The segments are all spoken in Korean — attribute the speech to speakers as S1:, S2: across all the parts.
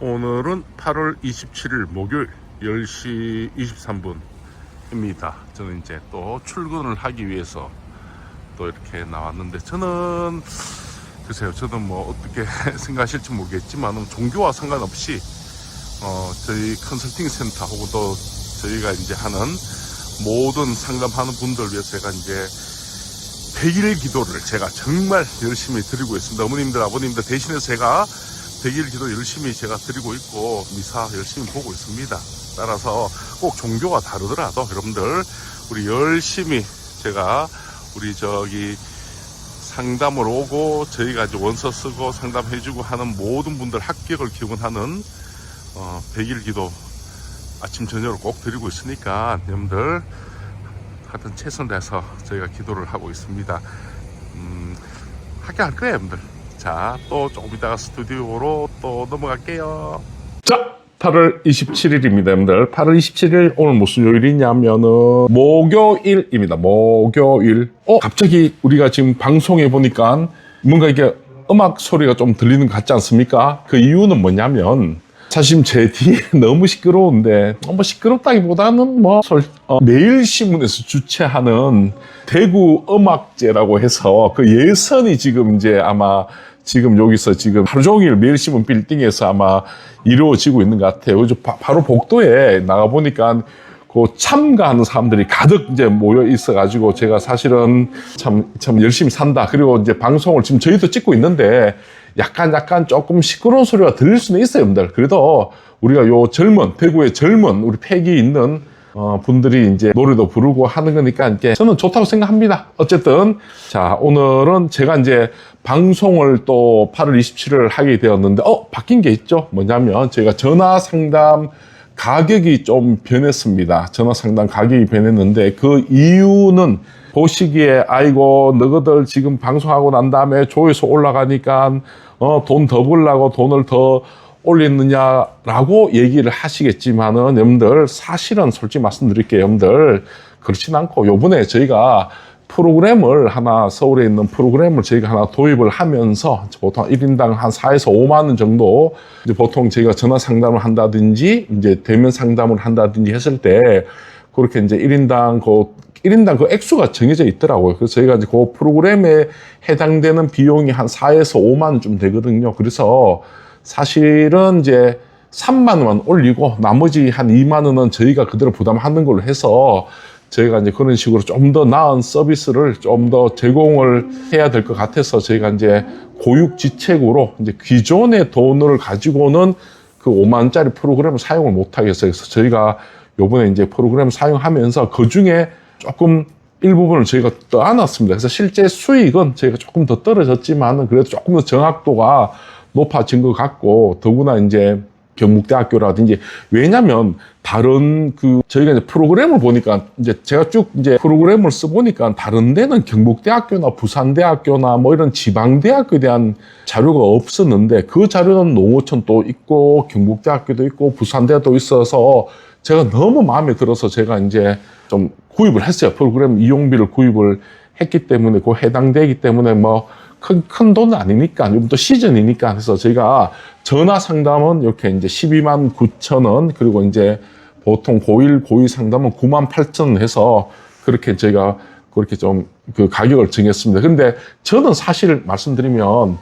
S1: 오늘은 8월 27일 목요일 10시 23분입니다. 저는 이제 또 출근을 하기 위해서 또 이렇게 나왔는데, 저는 글쎄요, 저는 뭐 어떻게 생각하실지 모르겠지만 종교와 상관없이 저희 컨설팅 센터 혹은 또 저희가 이제 하는 모든 상담하는 분들 위해서 제가 이제 100일 기도를 제가 정말 열심히 드리고 있습니다. 어머님들, 아버님들 대신해서 제가 100일 기도 열심히 제가 드리고 있고 미사 열심히 보고 있습니다. 따라서 꼭 종교가 다르더라도 여러분들 우리 열심히 제가 우리 저기 상담을 오고 저희가 이제 원서 쓰고 상담해주고 하는 모든 분들 합격을 기원하는 100일 기도 아침 저녁으로 꼭 드리고 있으니까 여러분들 하여튼 최선 다해서 저희가 기도를 하고 있습니다. 합격할 거예요 여러분들. 자, 또 조금 이따가 스튜디오로 또 넘어갈게요. 자, 8월 27일입니다 여러분들. 8월 27일 오늘 무슨 요일이냐면은 목요일입니다. 목요일. 갑자기 우리가 지금 방송해 보니까 뭔가 이게 음악 소리가 좀 들리는 것 같지 않습니까? 그 이유는 뭐냐면 사실 제 뒤에 너무 시끄러운데, 뭐 시끄럽다기보다는 매일신문에서 주최하는 대구 음악제라고 해서 그 예선이 지금 이제 아마 지금 여기서 지금 하루 종일 매일신문 빌딩에서 아마 이루어지고 있는 것 같아요. 그래서 바로 복도에 나가보니까 그 참가하는 사람들이 가득 이제 모여 있어가지고 제가 사실은 참 열심히 산다. 그리고 이제 방송을 지금 저희도 찍고 있는데 약간 조금 시끄러운 소리가 들릴 수는 있어요, 여러분들. 그래도 우리가 요 대구의 젊은 우리 패기 있는 분들이 이제 노래도 부르고 하는 거니까 이게 저는 좋다고 생각합니다. 어쨌든 자, 오늘은 제가 이제 방송을 또 8월 27일 하게 되었는데 바뀐 게 있죠. 뭐냐면 저희가 전화 상담 가격이 좀 변했습니다. 전화 상담 가격이 변했는데 그 이유는 보시기에 아이고 너희들 지금 방송하고 난 다음에 조회수 올라가니까 돈 더 벌려고 돈을 더 올렸느냐라고 얘기를 하시겠지만은 여러분들 사실은 솔직히 말씀드릴게요. 여러분들 그렇진 않고 요번에 저희가 프로그램을 하나, 서울에 있는 프로그램을 저희가 하나 도입을 하면서 보통 1인당 한 4에서 5만 원 정도 이제 보통 저희가 전화 상담을 한다든지 이제 대면 상담을 한다든지 했을 때 그렇게 이제 1인당 그 액수가 정해져 있더라고요. 그래서 저희가 이제 그 프로그램에 해당되는 비용이 한 4에서 5만 원쯤 되거든요. 그래서 사실은 이제 3만 원만 올리고 나머지 한 2만 원은 저희가 그대로 부담하는 걸로 해서 저희가 이제 그런 식으로 좀 더 나은 서비스를 좀 더 제공을 해야 될 것 같아서 저희가 이제 고육지책으로 이제 기존의 돈을 가지고는 그 5만 원짜리 프로그램을 사용을 못 하겠어요. 그래서 저희가 요번에 이제 프로그램 사용하면서 그 중에 조금 일부분을 저희가 떠안았습니다. 그래서 실제 수익은 저희가 조금 더 떨어졌지만은 그래도 조금 더 정확도가 높아진 것 같고, 더구나 이제 경북대학교라든지, 왜냐면 다른 저희가 이제 프로그램을 보니까 이제 제가 쭉 이제 프로그램을 써보니까 다른 데는 경북대학교나 부산대학교나 뭐 이런 지방대학교에 대한 자료가 없었는데 그 자료는 농어촌도 있고 경북대학교도 있고 부산대도 있어서 제가 너무 마음에 들어서 제가 이제 좀 구입을 했어요. 프로그램 이용비를 구입을 했기 때문에 그 해당되기 때문에 뭐 큰 돈은 아니니까, 좀 더 시즌이니까 해서 저희가 전화 상담은 이렇게 이제 12만 9천 원, 그리고 이제 보통 고1, 고2 상담은 9만 8천 원 해서 그렇게 저희가 그렇게 좀 그 가격을 정했습니다. 근데 저는 사실 말씀드리면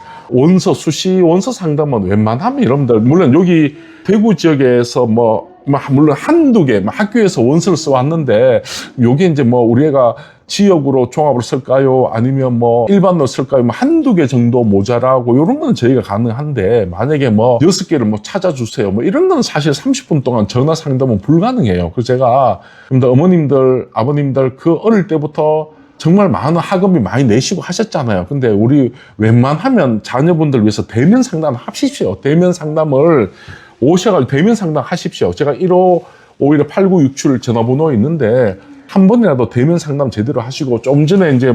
S1: 수시 원서 상담은 웬만하면 여러분들, 물론 여기 대구 지역에서 물론 한두 개 학교에서 원서를 써왔는데 요게 이제 우리가 지역으로 종합을 쓸까요? 아니면 일반으로 쓸까요? 한두 개 정도 모자라고 요런 건 저희가 가능한데, 만약에 6개를 찾아주세요. 이런 건 사실 30분 동안 전화 상담은 불가능해요. 그래서 제가 어머님들, 아버님들 그 어릴 때부터 정말 많은 학업이 많이 내시고 하셨잖아요. 근데 우리 웬만하면 자녀분들 위해서 대면 상담 하십시오. 대면 상담을 오셔가지고 대면 상담 하십시오. 제가 1551-8967 전화번호 있는데 한 번이라도 대면 상담 제대로 하시고, 좀 전에 이제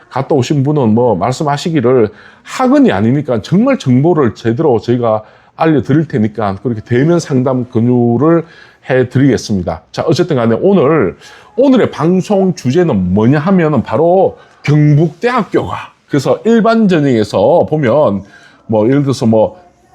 S1: 갔다 오신 분은 말씀하시기를 학원이 아니니까 정말 정보를 제대로 저희가 알려드릴 테니까 그렇게 대면 상담 권유를 해드리겠습니다. 자, 어쨌든 간에 오늘의 방송 주제는 뭐냐 하면은 바로 경북대학교가, 그래서 일반 전형에서 보면 예를 들어서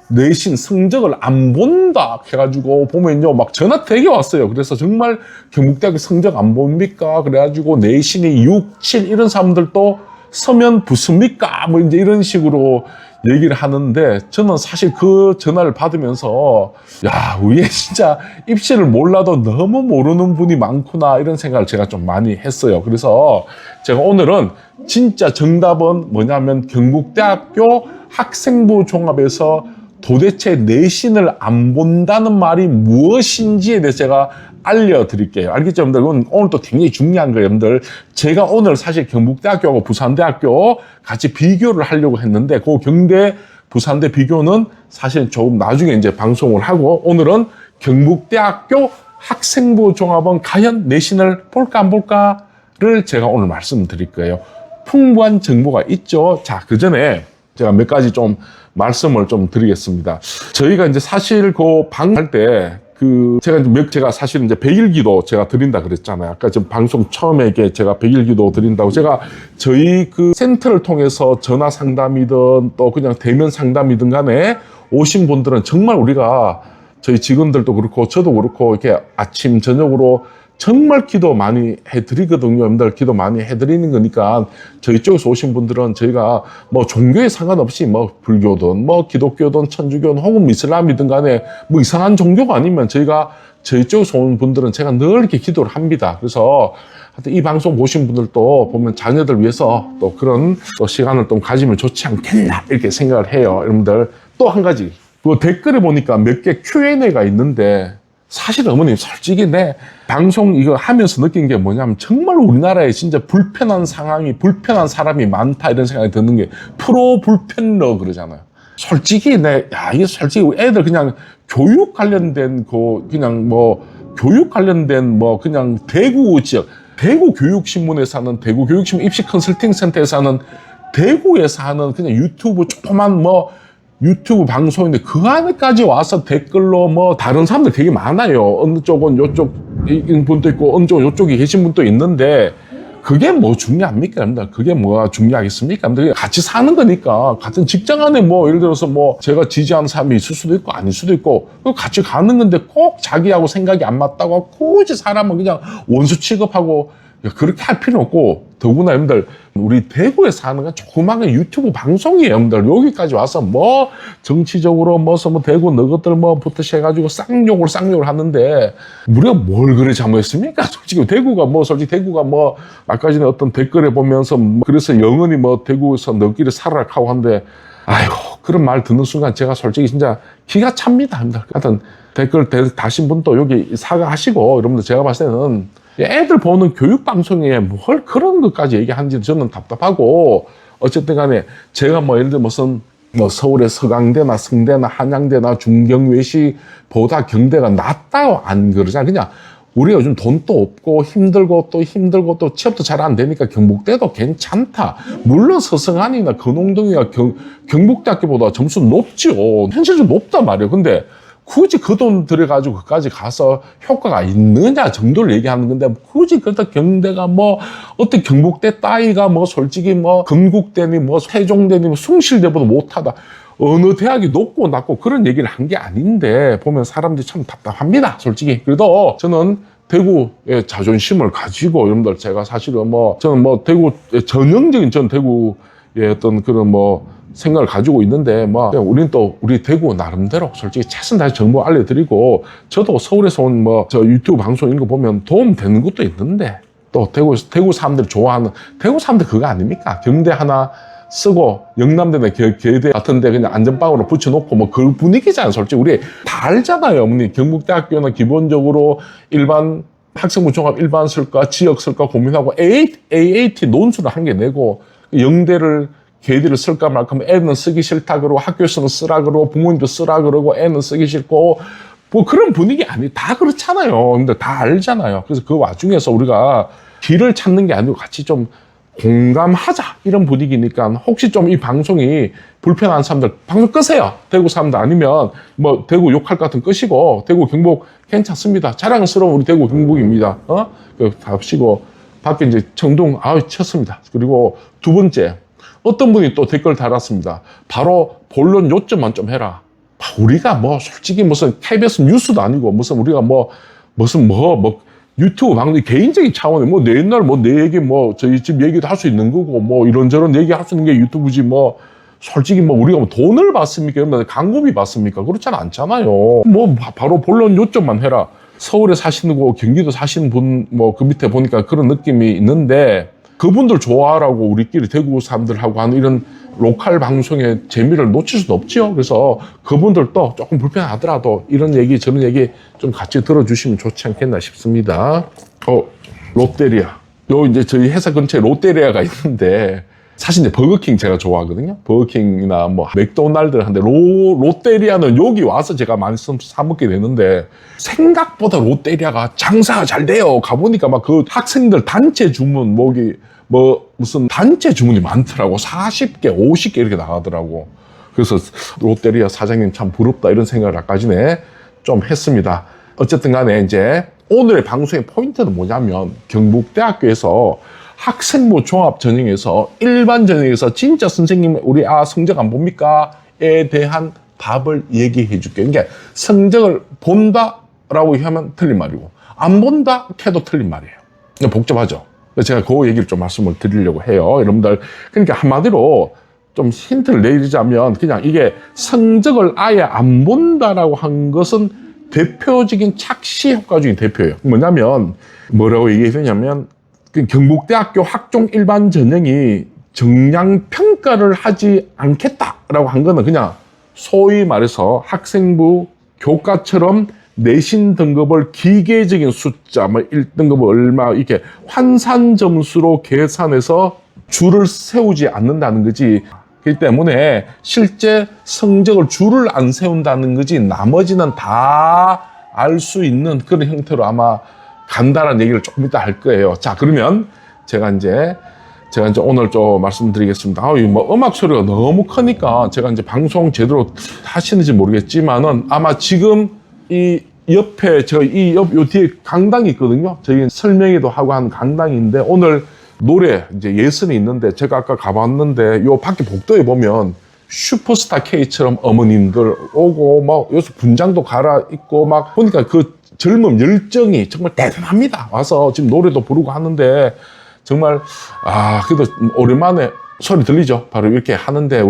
S1: 내신 성적을 안 본다 해가지고 보면요 막 전화 되게 왔어요. 그래서 정말 경북대학교 성적 안 봅니까? 그래가지고 내신이 6, 7 이런 사람들도 서면 붙습니까? 뭐 이제 이런 식으로 얘기를 하는데 저는 사실 그 전화를 받으면서 야 위에 진짜 입시를 몰라도 너무 모르는 분이 많구나 이런 생각을 제가 좀 많이 했어요. 그래서 제가 오늘은 진짜 정답은 뭐냐면 경북대학교 학생부 종합에서 도대체 내신을 안 본다는 말이 무엇인지에 대해서 제가 알려드릴게요. 알겠죠, 여러분들? 이건 오늘 또 굉장히 중요한 거예요, 여러분들. 제가 오늘 사실 경북대학교하고 부산대학교 같이 비교를 하려고 했는데, 그 경대, 부산대 비교는 사실 조금 나중에 이제 방송을 하고, 오늘은 경북대학교 학생부 종합은 과연 내신을 볼까 안 볼까를 제가 오늘 말씀드릴 거예요. 풍부한 정보가 있죠. 자, 그 전에 제가 몇 가지 좀 말씀을 좀 드리겠습니다. 저희가 이제 사실 그 방할 때 제가 사실은 이제 100일 기도 제가 드린다 그랬잖아요. 아까 지금 방송 처음에 제가 100일 기도 드린다고 제가 저희 그 센터를 통해서 전화 상담이든 또 그냥 대면 상담이든 간에 오신 분들은 정말 우리가 저희 직원들도 그렇고 저도 그렇고 이렇게 아침 저녁으로 정말 기도 많이 해드리거든요. 여러분들 기도 많이 해드리는 거니까 저희 쪽에서 오신 분들은 저희가 뭐 종교에 상관없이 뭐 불교든 뭐 기독교든 천주교든 혹은 이슬람이든 간에 뭐 이상한 종교가 아니면 저희가 저희 쪽에서 온 분들은 제가 늘 이렇게 기도를 합니다. 그래서 하여튼 이 방송 보신 분들도 보면 자녀들 위해서 또 그런 또 시간을 좀 가지면 좋지 않겠나 이렇게 생각을 해요. 여러분들 또 한 가지 그 댓글에 보니까 몇 개 Q&A가 있는데 사실 어머님 솔직히 내 방송 이거 하면서 느낀 게 뭐냐면 정말 우리나라에 진짜 불편한 상황이 불편한 사람이 많다 이런 생각이 드는 게 프로 불편러 그러잖아요. 솔직히 이게 솔직히 애들 그냥 교육 관련된 그냥 뭐 교육 관련된 뭐 그냥 대구 지역 대구 교육신문에서 하는 대구 교육신문 입시 컨설팅 센터에서 하는 대구에서 하는 그냥 유튜브 조그만 뭐 유튜브 방송인데 그 안에까지 와서 댓글로 뭐 다른 사람들 되게 많아요. 어느 쪽은 요쪽인 분도 있고 어느 쪽은 요쪽에 계신 분도 있는데 그게 뭐 중요합니까? 여러분들? 그게 뭐가 중요하겠습니까? 여러분들? 같이 사는 거니까 같은 직장 안에 뭐 예를 들어서 뭐 제가 지지하는 사람이 있을 수도 있고 아닐 수도 있고 같이 가는 건데 꼭 자기하고 생각이 안 맞다고 굳이 사람은 그냥 원수 취급하고 그렇게 할 필요는 없고 더구나 여러분들 우리 대구에 사는 건 조그마한 유튜브 방송이에요. 여러분들 여기까지 와서 뭐 정치적으로 뭐 대구 너것들 뭐부터 시작해가지고 쌍욕을 하는데 우리가 뭘 그래 잘못했습니까? 솔직히 대구가 뭐 아까 전에 어떤 댓글에 보면서 그래서 영원히 뭐 대구에서 너끼리 살아라 하고 하는데 아이고 그런 말 듣는 순간 제가 솔직히 진짜 기가 찹니다. 여러분들 하여튼 댓글 다신 분도 여기 사과하시고 여러분들 제가 봤을 때는 애들 보는 교육방송에 뭘 그런 것까지 얘기하는지 저는 답답하고 어쨌든 간에 제가 뭐 예를 들어 무슨 뭐 서울의 서강대나 성대나 한양대나 중경외시보다 경대가 낫다고 안 그러잖아요. 그냥 우리가 요즘 돈도 없고 힘들고 또 취업도 잘 안 되니까 경북대도 괜찮다. 물론 서성안이나 건홍동이나 경북대학교보다 점수 높죠. 현실적으로 높단 말이에요. 근데 굳이 그 돈 들여가지고 그까지 가서 효과가 있느냐 정도를 얘기하는 건데 굳이 그렇다 경대가 뭐 어떤 경북대 따위가 뭐 솔직히 뭐 건국대니 뭐 세종대니 뭐 숭실대보다 못하다 어느 대학이 높고 낮고 그런 얘기를 한 게 아닌데 보면 사람들이 참 답답합니다 솔직히. 그래도 저는 대구의 자존심을 가지고 여러분들 제가 사실은 저는 대구의 전형적인 전 대구의 어떤 그런 생각을 가지고 있는데 우리는 또 우리 대구 나름대로 솔직히 최선 다해서 정보 알려드리고 저도 서울에서 온 저 유튜브 방송 이런 거 보면 도움 되는 것도 있는데 또 대구 사람들 좋아하는 대구 사람들 그거 아닙니까? 경대 하나 쓰고 영남대나 계대 같은데 그냥 안전빵으로 붙여놓고 그 분위기잖아요. 솔직히 우리 다 알잖아요. 어머니 경북대학교는 기본적으로 일반 학생부 종합 일반 쓸까 지역 쓸까 고민하고 AAT 논술을 한 개 내고 영대를 계대를 쓸까 말까 하면 애는 쓰기 싫다 그러고 학교에서는 쓰라 그러고 부모님도 쓰라 그러고 애는 쓰기 싫고 그런 분위기 다 그렇잖아요. 근데 다 알잖아요. 그래서 그 와중에서 우리가 길을 찾는 게 아니고 같이 좀 공감하자 이런 분위기니까 혹시 좀 이 방송이 불편한 사람들 방송 끄세요. 대구 사람들 아니면 대구 욕할 것 같은 끄시고 대구 경북 괜찮습니다. 자랑스러운 우리 대구 경북입니다. 답시고 밖에 이제 청둥 쳤습니다. 그리고 두 번째 어떤 분이 또 댓글 달았습니다. 바로 본론 요점만 좀 해라. 우리가 뭐 솔직히 무슨 KBS 뉴스도 아니고 무슨 우리가 무슨 유튜브 방송 개인적인 차원에 내 옛날 내 얘기 저희 집 얘기도 할 수 있는 거고 이런저런 얘기 할 수 있는 게 유튜브지 솔직히 우리가 돈을 받습니까? 광고비 받습니까? 그렇지는 않잖아요. 바로 본론 요점만 해라. 서울에 사시는 거 경기도 사시는 분 그 밑에 보니까 그런 느낌이 있는데 그분들 좋아하라고 우리끼리 대구 사람들하고 하는 이런 로컬 방송의 재미를 놓칠 수도 없지요. 그래서 그분들도 조금 불편하더라도 이런 얘기 저런 얘기 좀 같이 들어주시면 좋지 않겠나 싶습니다. 롯데리아. 이제 저희 회사 근처에 롯데리아가 있는데 사실 이제 버거킹 제가 좋아하거든요. 버거킹이나 맥도날드 한데 롯데리아는 여기 와서 제가 많이 사 먹게 되는데 생각보다 롯데리아가 장사가 잘 돼요. 가보니까 그 학생들 단체 주문 무슨 단체 주문이 많더라고. 40개, 50개 이렇게 나가더라고. 그래서 롯데리아 사장님 참 부럽다 이런 생각을 아까 전에 좀 했습니다. 어쨌든 간에 이제 오늘의 방송의 포인트는 뭐냐면 경북대학교에서 학생부 종합 전형에서 일반 전형에서 진짜 선생님 우리 성적 안 봅니까?에 대한 답을 얘기해 줄게요. 그러니까 성적을 본다라고 하면 틀린 말이고 안 본다 해도 틀린 말이에요. 복잡하죠. 제가 그 얘기를 좀 말씀을 드리려고 해요. 여러분들 그러니까 한마디로 좀 힌트를 내리자면 그냥 이게 성적을 아예 안 본다라고 한 것은 대표적인 착시 효과 중에 대표예요. 뭐냐면 뭐라고 얘기했냐면 경북대학교 학종 일반 전형이 정량 평가를 하지 않겠다라고 한 거는 그냥 소위 말해서 학생부 교과처럼 내신 등급을 기계적인 숫자 1등급 얼마 이렇게 환산 점수로 계산해서 줄을 세우지 않는다는 거지. 그렇기 때문에 실제 성적을 줄을 안 세운다는 거지 나머지는 다 알 수 있는 그런 형태로 아마 간다라는 얘기를 조금 이따 할 거예요. 자, 그러면 제가 이제 오늘 좀 말씀드리겠습니다. 음악 소리가 너무 크니까 제가 이제 방송 제대로 하시는지 모르겠지만은 아마 지금 이 옆에 요 뒤에 강당이 있거든요. 저희 설명회도 하고 한 강당인데 오늘 노래 이제 예선이 있는데 제가 아까 가봤는데 요 밖에 복도에 보면 슈퍼스타 K처럼 어머님들 오고 여기서 분장도 갈아입고 보니까 그 젊음 열정이 정말 대단합니다. 와서 지금 노래도 부르고 하는데 정말 그래도 오랜만에 소리 들리죠? 바로 이렇게 하는데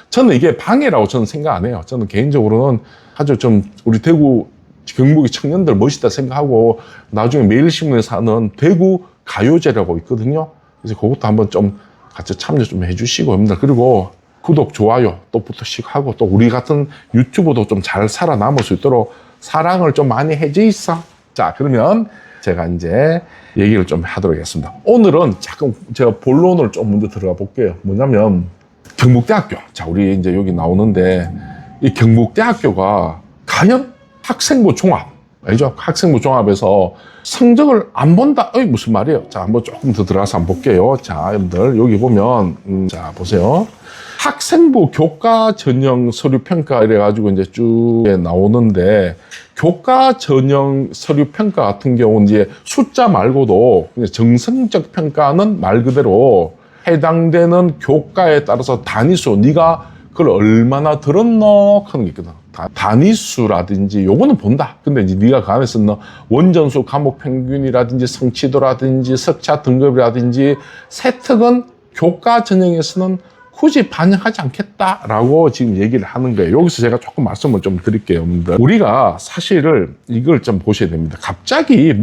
S1: 저는 이게 방해라고 저는 생각 안 해요. 저는 개인적으로는 아주 좀 우리 대구 경북의 청년들 멋있다 생각하고 나중에 매일신문에서 하는 대구 가요제라고 있거든요. 그래서 그것도 한번 좀 같이 참여 좀 해주시고 여러분들 그리고 구독, 좋아요 또 부탁씩 하고 또 우리 같은 유튜브도 좀 잘 살아남을 수 있도록 사랑을 좀 많이 해주있어. 자, 그러면 제가 이제 얘기를 좀 하도록 하겠습니다. 오늘은 잠깐 제가 본론을 좀 먼저 들어가 볼게요. 뭐냐면 경북대학교. 자, 우리 이제 여기 나오는데 이 경북대학교가 과연 학생부 종합 알죠? 학생부 종합에서 성적을 안 본다. 무슨 말이에요? 자, 한번 조금 더 들어가서 한번 볼게요. 자, 여러분들 여기 보면 자, 보세요. 학생부 교과 전형 서류 평가 이래가지고 이제 쭉 나오는데 교과 전형 서류 평가 같은 경우는 이제 숫자 말고도 정성적 평가는 말 그대로 해당되는 교과에 따라서 단위수 네가 그걸 얼마나 들었노 하는 게 있거든. 단위수라든지 요거는 본다. 근데 이제 네가 그 안에서 원전수 과목 평균이라든지 성취도라든지 석차 등급이라든지 세특은 교과 전형에서는 굳이 반영하지 않겠다라고 지금 얘기를 하는 거예요. 여기서 제가 조금 말씀을 좀 드릴게요, 여러분들. 우리가 사실을 이걸 좀 보셔야 됩니다. 갑자기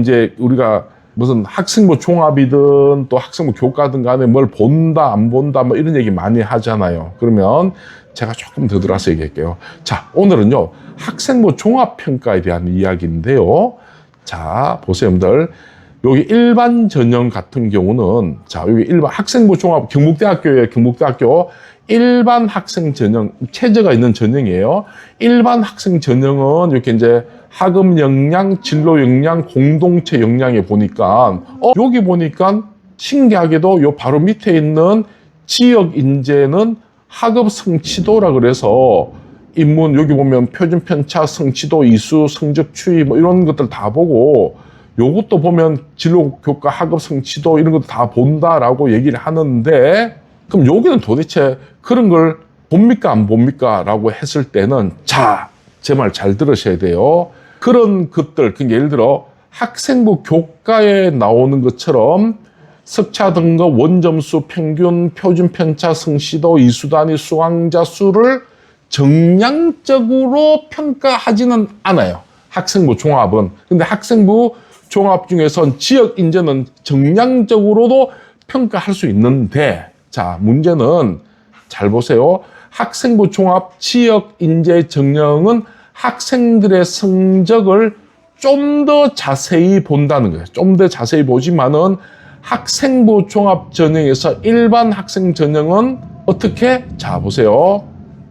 S1: 이제 우리가 무슨 학생부 종합이든 또 학생부 교과든 간에 뭘 본다, 안 본다, 이런 얘기 많이 하잖아요. 그러면 제가 조금 더 들어서 얘기할게요. 자, 오늘은요, 학생부 종합평가에 대한 이야기인데요. 자, 보세요, 여러분들. 여기 일반 전형 같은 경우는 자 여기 일반 학생부 종합 경북대학교에 경북대학교 일반 학생 전형 체제가 있는 전형이에요. 일반 학생 전형은 이렇게 이제 학업 역량, 진로 역량, 공동체 역량에 보니까 여기 보니까 신기하게도 요 바로 밑에 있는 지역 인재는 학업 성취도라 그래서 인문 여기 보면 표준 편차, 성취도, 이수, 성적 추이 이런 것들 다 보고 요것도 보면 진로 교과 학업 성취도 이런 것도 다 본다라고 얘기를 하는데 그럼 여기는 도대체 그런 걸 봅니까 안 봅니까? 라고 했을 때는 자, 제 말 잘 들으셔야 돼요. 그런 것들, 그러니까 예를 들어 학생부 교과에 나오는 것처럼 석차 등급, 원점수, 평균, 표준 편차, 성취도, 이수단위, 수강자 수를 정량적으로 평가하지는 않아요. 학생부 종합은. 근데 학생부 종합 중에선 지역 인재는 정량적으로도 평가할 수 있는데, 자, 문제는 잘 보세요. 학생부 종합 지역 인재 전형은 학생들의 성적을 좀 더 자세히 본다는 거예요. 좀 더 자세히 보지만은 학생부 종합 전형에서 일반 학생 전형은 어떻게? 자, 보세요.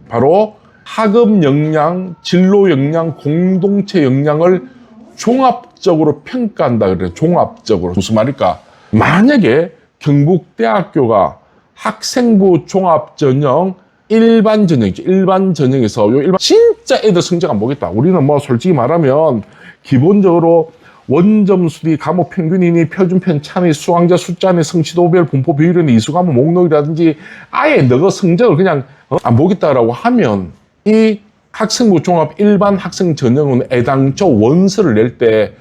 S1: 바로 학업 역량, 진로 역량, 공동체 역량을 종합적으로 평가한다 그래요. 종합적으로. 무슨 말일까? 만약에 경북대학교가 학생부 종합 전형 일반 전형이죠. 일반 전형에서 진짜 애들 성적 안 보겠다. 우리는 뭐 솔직히 말하면 기본적으로 원점수니 과목 평균이니 표준 편차니 수강자 숫자니 성취도별 분포 비율이니 이수 과목 목록이라든지 아예 너가 성적을 그냥 안 보겠다라고 하면 이 학생부 종합 일반 학생 전형은 애당초 원서를 낼 때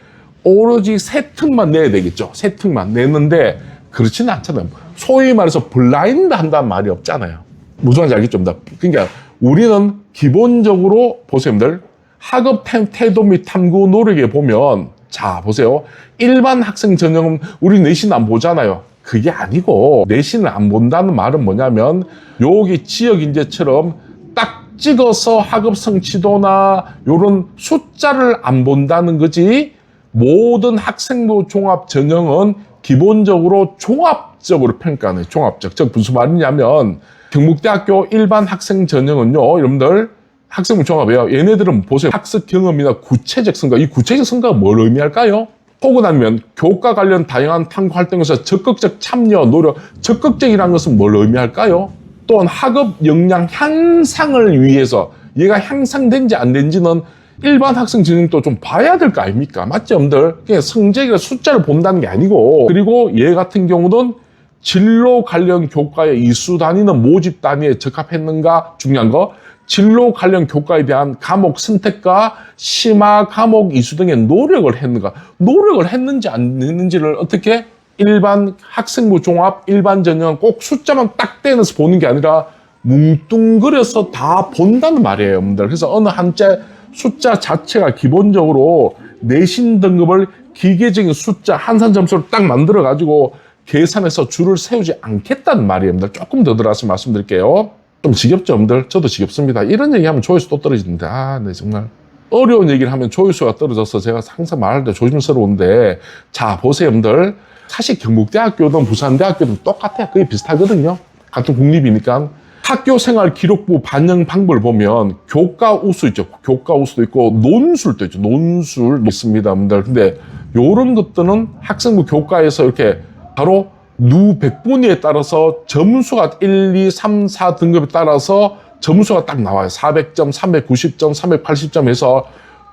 S1: 오로지 세 특만 내야 되겠죠. 세 특만 내는데 그렇지는 않잖아요. 소위 말해서 블라인드 한다는 말이 없잖아요. 무슨 말인지 알겠죠? 그러니까 우리는 기본적으로 보세요, 여러분들. 학업 태도 및 탐구 노력에 보면 자, 보세요. 일반 학생 전형은 우리 내신 안 보잖아요. 그게 아니고 내신을 안 본다는 말은 뭐냐면 여기 지역 인재처럼 딱 찍어서 학업 성취도나 이런 숫자를 안 본다는 거지 모든 학생부 종합 전형은 기본적으로 종합적으로 평가하는 종합적. 즉 무슨 말이냐면 경북대학교 일반 학생 전형은요, 여러분들 학생부 종합이에요. 얘네들은 보세요. 학습 경험이나 구체적 성과. 이 구체적 성과가 뭘 의미할까요? 혹은 아니면 교과 관련 다양한 탐구 활동에서 적극적 참여, 노력. 적극적이라는 것은 뭘 의미할까요? 또한 학업 역량 향상을 위해서 얘가 향상된지 안 된지는 일반 학생 전형도 좀 봐야 될 거 아닙니까? 맞죠, 여러분들? 그냥 성적이나 숫자를 본다는 게 아니고. 그리고 얘 같은 경우는 진로 관련 교과의 이수 단위는 모집 단위에 적합했는가? 중요한 거. 진로 관련 교과에 대한 과목 선택과 심화 과목 이수 등의 노력을 했는가? 노력을 했는지 안 했는지를 어떻게? 일반 학생부 종합 일반 전형 꼭 숫자만 딱 떼내서 보는 게 아니라 뭉뚱그려서 다 본다는 말이에요, 여러분들. 그래서 어느 한자 숫자 자체가 기본적으로 내신 등급을 기계적인 숫자 한산 점수를 딱 만들어 가지고 계산해서 줄을 세우지 않겠다는 말이에요, 여러분들. 조금 더 들어가서 말씀드릴게요. 좀 지겹죠, 여러분들? 저도 지겹습니다. 이런 얘기하면 조회수 또 떨어지는데, 네, 정말. 어려운 얘기를 하면 조회수가 떨어져서 제가 항상 말할 때 조심스러운데, 자, 보세요, 여러분들. 사실 경북대학교든 부산대학교든 똑같아요. 거의 비슷하거든요. 같은 국립이니까. 학교 생활 기록부 반영 방법을 보면 교과 우수 있죠. 교과 우수도 있고 논술도 있죠. 논술 있습니다, 여러분들. 근데 요런 것들은 학생부 교과에서 이렇게 바로 누 백분위에 따라서 점수가 1, 2, 3, 4 등급에 따라서 점수가 딱 나와요. 400점, 390점, 380점 해서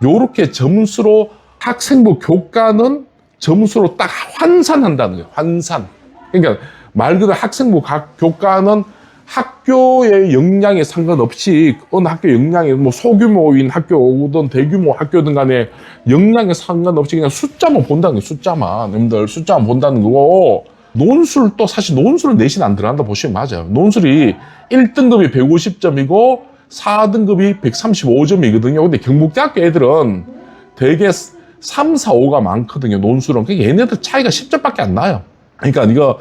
S1: 요렇게 점수로 학생부 교과는 점수로 딱 환산한다는 거예요. 환산. 그러니까 말 그대로 학생부 각 교과는 학교의 역량에 상관없이 어느 학교 역량에 뭐 소규모인 학교든 대규모 학교든 간에 역량에 상관없이 그냥 숫자만 본다는 거예요. 숫자만. 여러분들 숫자만 본다는 거고 논술도 사실 논술은 내신 안 들어간다 보시면 맞아요. 논술이 1등급이 150점이고 4등급이 135점이거든요. 근데 경북대학교 애들은 되게 3, 4, 5가 많거든요. 논술은. 그러니까 얘네들 차이가 10점밖에 안 나요. 그러니까 이거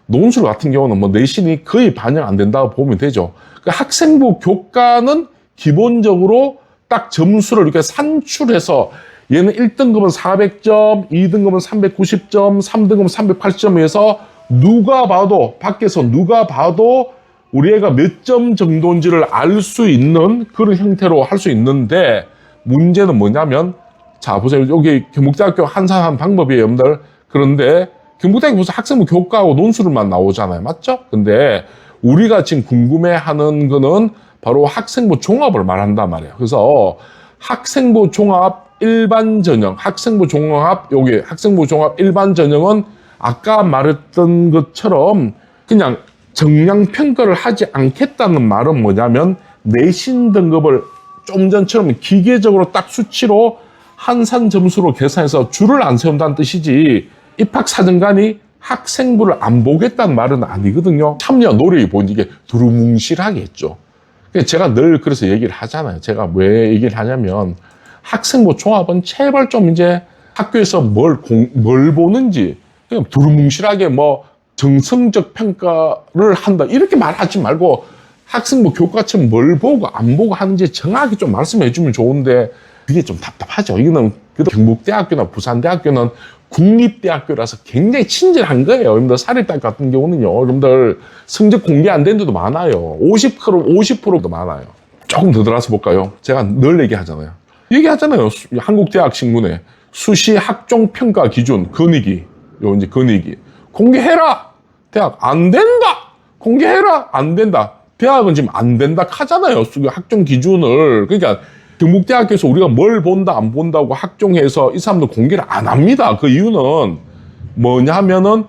S1: 논술 같은 경우는 뭐 내신이 거의 반영 안 된다고 보면 되죠. 그러니까 학생부 교과는 기본적으로 딱 점수를 이렇게 산출해서 얘는 1등급은 400점, 2등급은 390점, 3등급은 380점에서 누가 봐도, 밖에서 누가 봐도 우리 애가 몇 점 정도인지를 알 수 있는 그런 형태로 할 수 있는데 문제는 뭐냐면 자, 보세요. 여기 경북대학교 한산한 방법이에요, 여러분들. 그런데 경북대학교 무슨 학생부 교과하고 논술만 나오잖아요. 맞죠? 근데 우리가 지금 궁금해하는 거는 바로 학생부 종합을 말한단 말이에요. 그래서 학생부 종합 일반 전형, 학생부 종합, 여기 학생부 종합 일반 전형은 아까 말했던 것처럼 그냥 정량평가를 하지 않겠다는 말은 뭐냐면 내신 등급을 좀 전처럼 기계적으로 딱 수치로 한산 점수로 계산해서 줄을 안 세운다는 뜻이지 입학사정관이 학생부를 안 보겠다는 말은 아니거든요. 참여 노력이 보이는 이게 두루뭉실하게 했죠. 제가 늘 그래서 얘기를 하잖아요. 제가 왜 얘기를 하냐면 학생부 종합은 제발 좀 이제 학교에서 뭘 보는지 그냥 두루뭉실하게 뭐 정성적 평가를 한다 이렇게 말하지 말고 학생부 교과처럼 뭘 보고 안 보고 하는지 정확히 좀 말씀해 주면 좋은데 그게 좀 답답하죠. 이거는 그래도 경북대학교나 부산대학교는 국립대학교라서 굉장히 친절한 거예요. 여러분들 사립대학 같은 경우는요. 여러분들 성적 공개 안 된 데도 많아요. 50%도 많아요. 조금 더 들어가서 볼까요? 제가 늘 얘기하잖아요. 한국대학 신문에 수시 학종 평가 기준 건의기 이제 건의기 공개해라. 대학 안 된다. 공개해라. 안 된다. 대학은 지금 안 된다 하잖아요. 학종 기준을. 그러니까 경북대학교에서 우리가 뭘 본다 안 본다고 학종해서 이 사람들 공개를 안 합니다. 그 이유는 뭐냐 하면은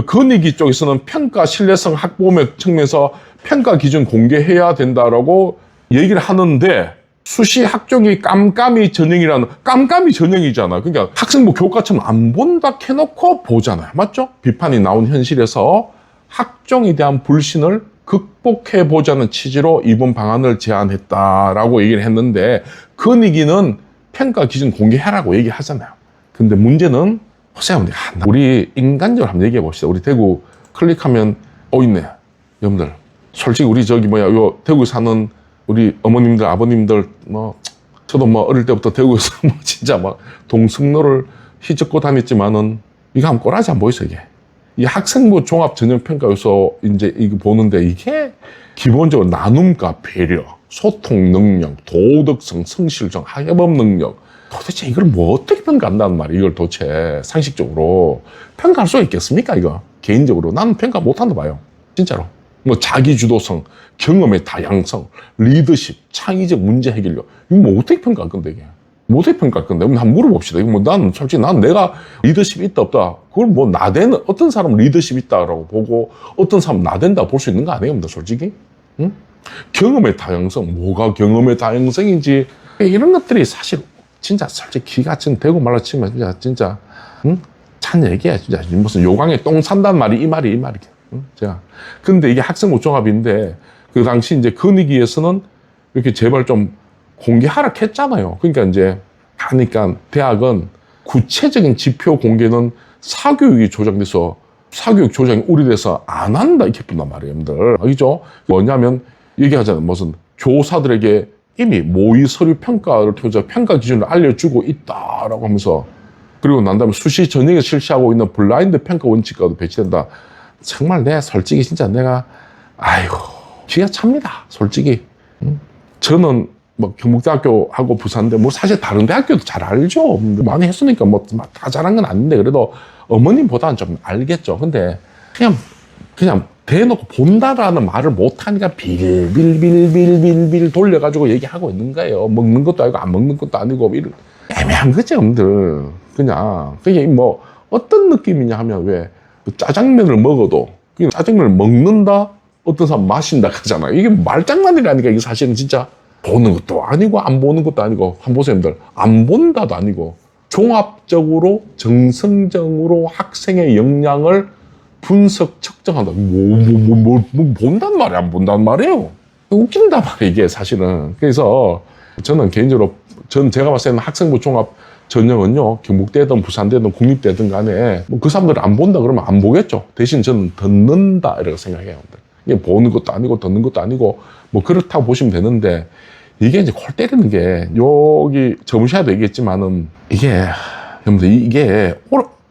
S1: 건의기 쪽에서는 평가 신뢰성 학보의 측면에서 평가 기준 공개해야 된다라고 얘기를 하는데 수시 학종이 깜깜이 전형이잖아. 그러니까 학생부 교과처럼 안 본다 해놓고 보잖아요. 맞죠? 비판이 나온 현실에서 학종에 대한 불신을 극복해보자는 취지로 이번 방안을 제안했다라고 얘기를 했는데 건의기는 평가 기준 공개하라고 얘기하잖아요. 근데 문제는 보세요. 우리 인간적으로 한번 얘기해 봅시다. 우리 대구 클릭하면 있네. 여러분들 솔직히 우리 요 대구에 사는 우리 어머님들 아버님들 저도 어릴 때부터 대구에서 진짜 동승로를 휘젓고 다녔지만은 이거 한번 꼬라지 안 보이세요 이게. 이 학생부 종합 전형평가에서 이제 이거 보는데 이게 기본적으로 나눔과 배려, 소통 능력, 도덕성, 성실성, 학예법 능력 도대체 이걸 어떻게 평가한다는 말이에요. 이걸 도대체 상식적으로 평가할 수 있겠습니까 이거? 개인적으로 나는 평가 못한다 봐요. 진짜로. 자기주도성, 경험의 다양성, 리더십, 창의적 문제 해결력 이거 어떻게 평가할 건데 이게? 어떻게 평가할 건데? 한번 물어봅시다. 이거 나는 솔직히 내가 리더십이 있다 없다. 그걸 나대는 어떤 사람은 리더십 있다라고 보고 어떤 사람은 나댄다 볼 수 있는 거 아니에요, 솔직히? 응? 경험의 다양성, 뭐가 경험의 다양성인지 이런 것들이 사실 진짜 솔직히 기가 좀 대고 말로 치면 진짜 응? 찬 얘기야 진짜 무슨 요강에 똥 산단 말이 이 말이 응? 제가 근데 이게 학생부 종합인데 그 당시 이제 건의기에서는 이렇게 제발 좀 공개하라 했잖아요. 그러니까 이제 하니까 대학은 구체적인 지표 공개는 사교육이 조장돼서 사교육 조장이 우려돼서 안 한다 이렇게 본단 말이에요, 여러분들. 알겠죠? 뭐냐면 얘기하잖아요. 무슨 교사들에게 이미 모의 서류 평가를 통해서 평가 기준을 알려주고 있다라고 하면서 그리고 난 다음에 수시 전형에 실시하고 있는 블라인드 평가 원칙과도 배치된다. 정말 솔직히 진짜 내가 기가 찹니다. 솔직히. 저는 경북대학교하고 부산대 사실 다른 대학교도 잘 알죠. 많이 했으니까 다 잘한 건 아닌데 그래도 어머님보다는 좀 알겠죠. 근데 그냥 대놓고 본다라는 말을 못하니까 빌빌빌빌빌 돌려가지고 얘기하고 있는 거예요. 먹는 것도 아니고 안 먹는 것도 아니고 애매한 거죠, 여러분들. 그냥 그게 어떤 느낌이냐 하면 왜 짜장면을 먹어도 짜장면을 먹는다 어떤 사람 마신다 하잖아요. 이게 말장난이라니까. 이게 사실은 진짜 보는 것도 아니고 안 보는 것도 아니고 한번 보세요, 여러분들. 안 본다도 아니고 종합적으로 정성적으로 학생의 역량을 분석 측정한다. 본단 말이야, 안 본단 말이에요. 웃긴단 말이에요, 이게 사실은. 그래서 저는 개인적으로 제가 봤을 때는 학생부 종합 전형은요, 경북대든 부산대든 국립대든 간에 그 사람들 안 본다 그러면 안 보겠죠. 대신 저는 듣는다 이렇게 생각해요. 이게 보는 것도 아니고 듣는 것도 아니고 그렇다고 보시면 되는데 이게 이제 골 때리는 게 여기 저번시에도 얘기했지만은 이게 여러분들 이게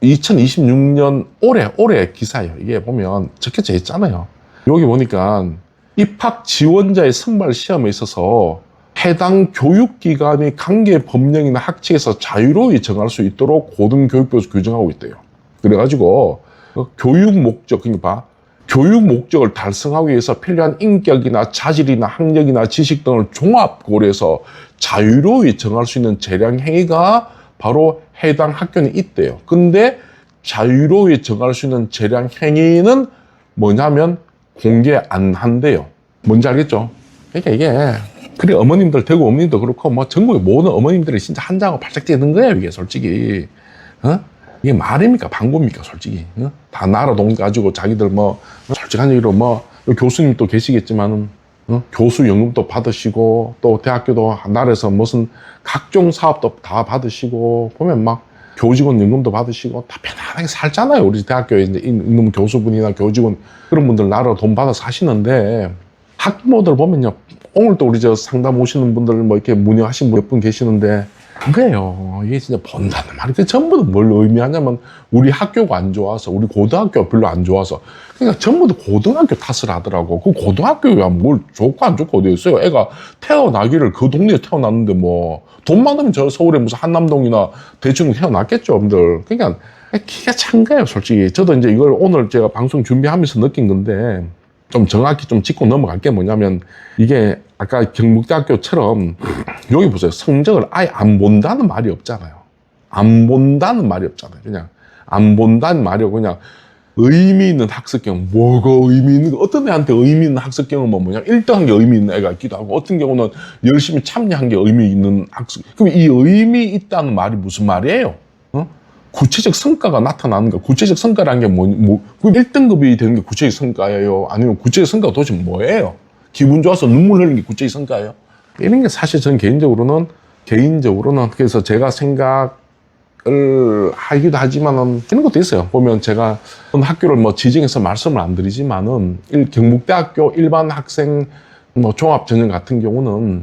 S1: 2026년 올해 기사예요. 이게 보면 적혀져 있잖아요. 여기 보니까 입학 지원자의 선발 시험에 있어서 해당 교육기관의 관계 법령이나 학칙에서 자유로이 정할 수 있도록 고등교육부에서 규정하고 있대요. 그래가지고 교육 목적, 그러니까 교육 목적을 달성하기 위해서 필요한 인격이나 자질이나 학력이나 지식 등을 종합 고려해서 자유로이 정할 수 있는 재량 행위가 바로 해당 학교는 있대요. 근데 자유로이 정할 수 있는 재량 행위는 뭐냐면 공개 안 한대요. 뭔지 알겠죠? 그러니까 이게 그래 어머님들 대구 어머님도 그렇고 뭐 전국의 모든 어머님들이 진짜 한장하고 발짝 뛰는 거예요 이게 솔직히. 이게 말입니까 방구입니까 솔직히. 다 나라 돈 가지고 자기들 뭐 솔직한 얘기로 뭐 교수님 또 계시겠지만은 교수 연금도 받으시고 또 대학교도 나라에서 무슨 각종 사업도 다 받으시고 보면 막 교직원 연금도 받으시고 다 편안하게 살잖아요. 우리 대학교에 이제 있는 교수분이나 교직원 그런 분들 나라 돈 받아 사시는데 학부모들 보면요. 오늘 또 우리 저 상담 오시는 분들 뭐 이렇게 문의하신 분 몇 분 계시는데 그래요. 이게 진짜 본다는 말이 전부 다 뭘 의미하냐면 우리 학교가 안 좋아서 우리 고등학교가 별로 안 좋아서 그러니까 전부 다 고등학교 탓을 하더라고. 그 고등학교가 뭘 좋고 안 좋고 어디 있어요. 애가 태어나기를 그 동네에 태어났는데 뭐 돈 많으면 저 서울에 무슨 한남동이나 대충 태어났겠죠, 여러분들. 그러니까 기가 찬 거예요, 솔직히. 저도 이제 이걸 오늘 제가 방송 준비하면서 느낀 건데 좀 정확히 좀 짚고 넘어갈 게 뭐냐면 이게 아까 경북대학교처럼 여기 보세요. 성적을 아예 안 본다는 말이 없잖아요. 안 본다는 말이 없잖아요. 그냥 안 본다는 말이고 그냥 의미 있는 학습경. 뭐가 의미 있는 거? 어떤 애한테 의미 있는 학습경은 뭐냐? 1등한 게 의미 있는 애가 있기도 하고 어떤 경우는 열심히 참여한 게 의미 있는 학습. 그럼 이 의미 있다는 말이 무슨 말이에요? 구체적 성과가 나타나는 거. 구체적 성과라는 게 뭐 1등급이 되는 게 구체적 성과예요? 아니면 구체적 성과가 도대체 뭐예요? 기분 좋아서 눈물 흘리는 게 구체적 성과예요? 이런 게 사실 저는 개인적으로는 그래서 제가 생각을 하기도 하지만은 이런 것도 있어요. 보면 제가 학교를 뭐 지정해서 말씀을 안 드리지만은 경북대학교 일반 학생 뭐 종합전형 같은 경우는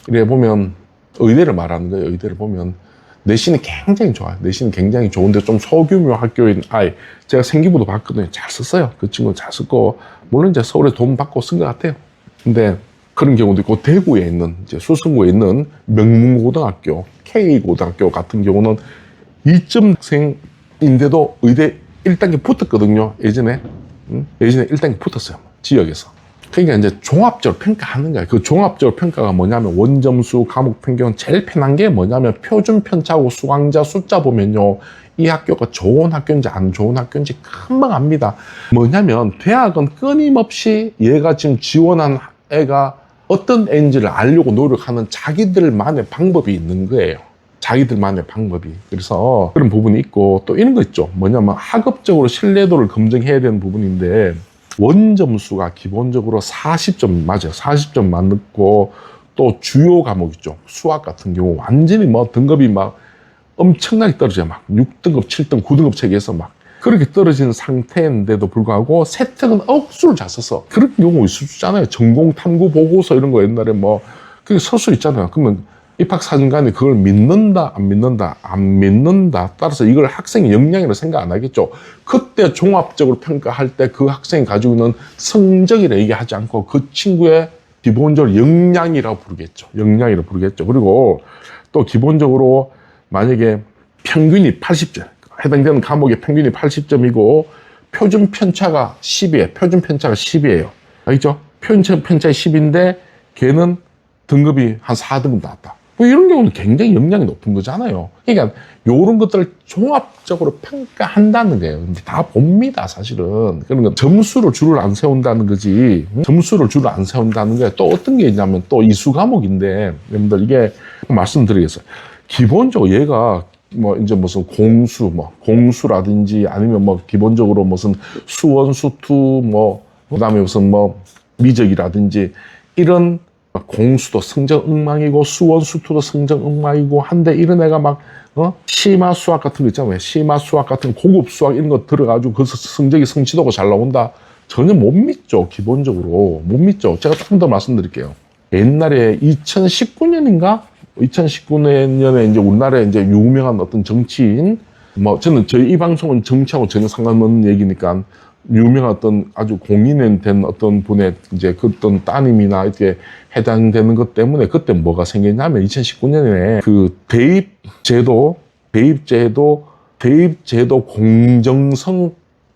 S1: 이래 보면 의대를 말하는 거예요. 의대를 보면 내신이 굉장히 좋아요. 내신이 굉장히 좋은데 좀 소규모 학교인 아이 제가 생기부도 봤거든요. 잘 썼어요. 그 친구 잘 썼고 물론 이제 서울에 돈 받고 쓴 것 같아요. 근데 그런 경우도 있고 대구에 있는 이제 수성구에 있는 명문고등학교 K고등학교 같은 경우는 2점 학생인데도 의대 1단계 붙었거든요. 예전에 1단계 붙었어요. 지역에서. 그러니까 이제 종합적으로 평가하는 거야. 그 종합적으로 평가가 뭐냐면 원점수, 과목 평균 제일 편한 게 뭐냐면 표준 편차하고 수강자 숫자 보면요. 이 학교가 좋은 학교인지 안 좋은 학교인지 금방 압니다. 뭐냐면 대학은 끊임없이 얘가 지금 지원한 애가 어떤 애인지를 알려고 노력하는 자기들만의 방법이 있는 거예요. 자기들만의 방법이. 그래서 그런 부분이 있고 또 이런 거 있죠. 뭐냐면 학업적으로 신뢰도를 검증해야 되는 부분인데 원점수가 기본적으로 40점 맞아요. 40점 맞고 또 주요 과목 있죠. 수학 같은 경우 완전히 뭐 등급이 막 엄청나게 떨어져요. 막 6등급, 7등급, 9등급 체계에서 막 그렇게 떨어진 상태인데도 불구하고 세특은 억수를 잘 썼어. 그런 경우 있을 수 있잖아요. 전공 탐구 보고서 이런 거 옛날에 뭐 그게 쓸 수 있잖아요. 그러면 입학사정관이 그걸 믿는다, 안 믿는다, 안 믿는다. 따라서 이걸 학생의 역량이라고 생각 안 하겠죠. 그때 종합적으로 평가할 때 그 학생이 가지고 있는 성적이라 얘기하지 않고 그 친구의 기본적으로 역량이라고 부르겠죠. 역량이라고 부르겠죠. 그리고 또 기본적으로 만약에 평균이 80점, 해당되는 과목의 평균이 80점이고 표준 편차가 10이에요. 표준 편차가 10이에요. 알겠죠? 표준 편차가 10인데 걔는 등급이 한 4등급 나왔다. 뭐 이런 경우는 굉장히 역량이 높은 거잖아요. 그러니까 이런 것들을 종합적으로 평가한다는 거예요. 다 봅니다, 사실은. 그러니까 점수를 줄을 안 세운다는 거지. 점수를 줄을 안 세운다는 게 또 어떤 게 있냐면 또 이수 과목인데 여러분들 이게 말씀드리겠어요. 기본적으로 얘가 뭐 이제 무슨 공수라든지 아니면 뭐 기본적으로 무슨 수원수투 뭐 그다음에 무슨 뭐 미적이라든지 이런 공수도 성적 엉망이고 수원수투도 성적 엉망이고 한데 이런 애가 막 심화 수학 같은 거 있잖아요. 심화 수학 같은 고급 수학 이런 거 들어가지고 그 성적이 성취도가 잘 나온다. 전혀 못 믿죠. 기본적으로 못 믿죠. 제가 조금 더 말씀드릴게요. 옛날에 2019년인가 2019년에 이제 우리나라에 이제 유명한 어떤 정치인 뭐 저는 저희 이 방송은 정치하고 전혀 상관없는 얘기니까 유명한 어떤 아주 공인된 어떤 분의 이제 그 어떤 따님이나 이렇게 해당되는 것 때문에 그때 뭐가 생겼냐면 2019년에 그 대입제도 공정성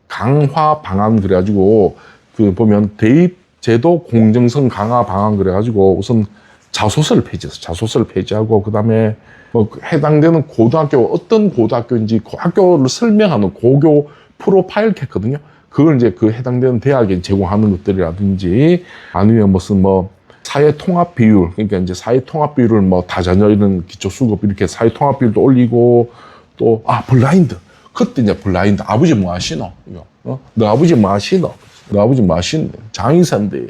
S1: 강화 방안 그래가지고 그 보면 대입제도 공정성 강화 방안 그래가지고 우선 자소서를 폐지했어. 자소서를 폐지하고 그다음에 뭐 해당되는 고등학교 어떤 고등학교인지 그 학교를 설명하는 고교 프로파일 했거든요. 그걸 이제 그 해당되는 대학에 제공하는 것들이라든지 아니면 무슨 뭐 사회 통합 비율, 그러니까 이제 사회 통합 비율을 뭐 다자녀 이런 기초 수급 이렇게 사회 통합 비율도 올리고 또 블라인드. 그때 이제 블라인드. 아버지 뭐 하시노? 너 아버지 뭐 하시노? 너 아버지 뭐 하시노? 장의사인데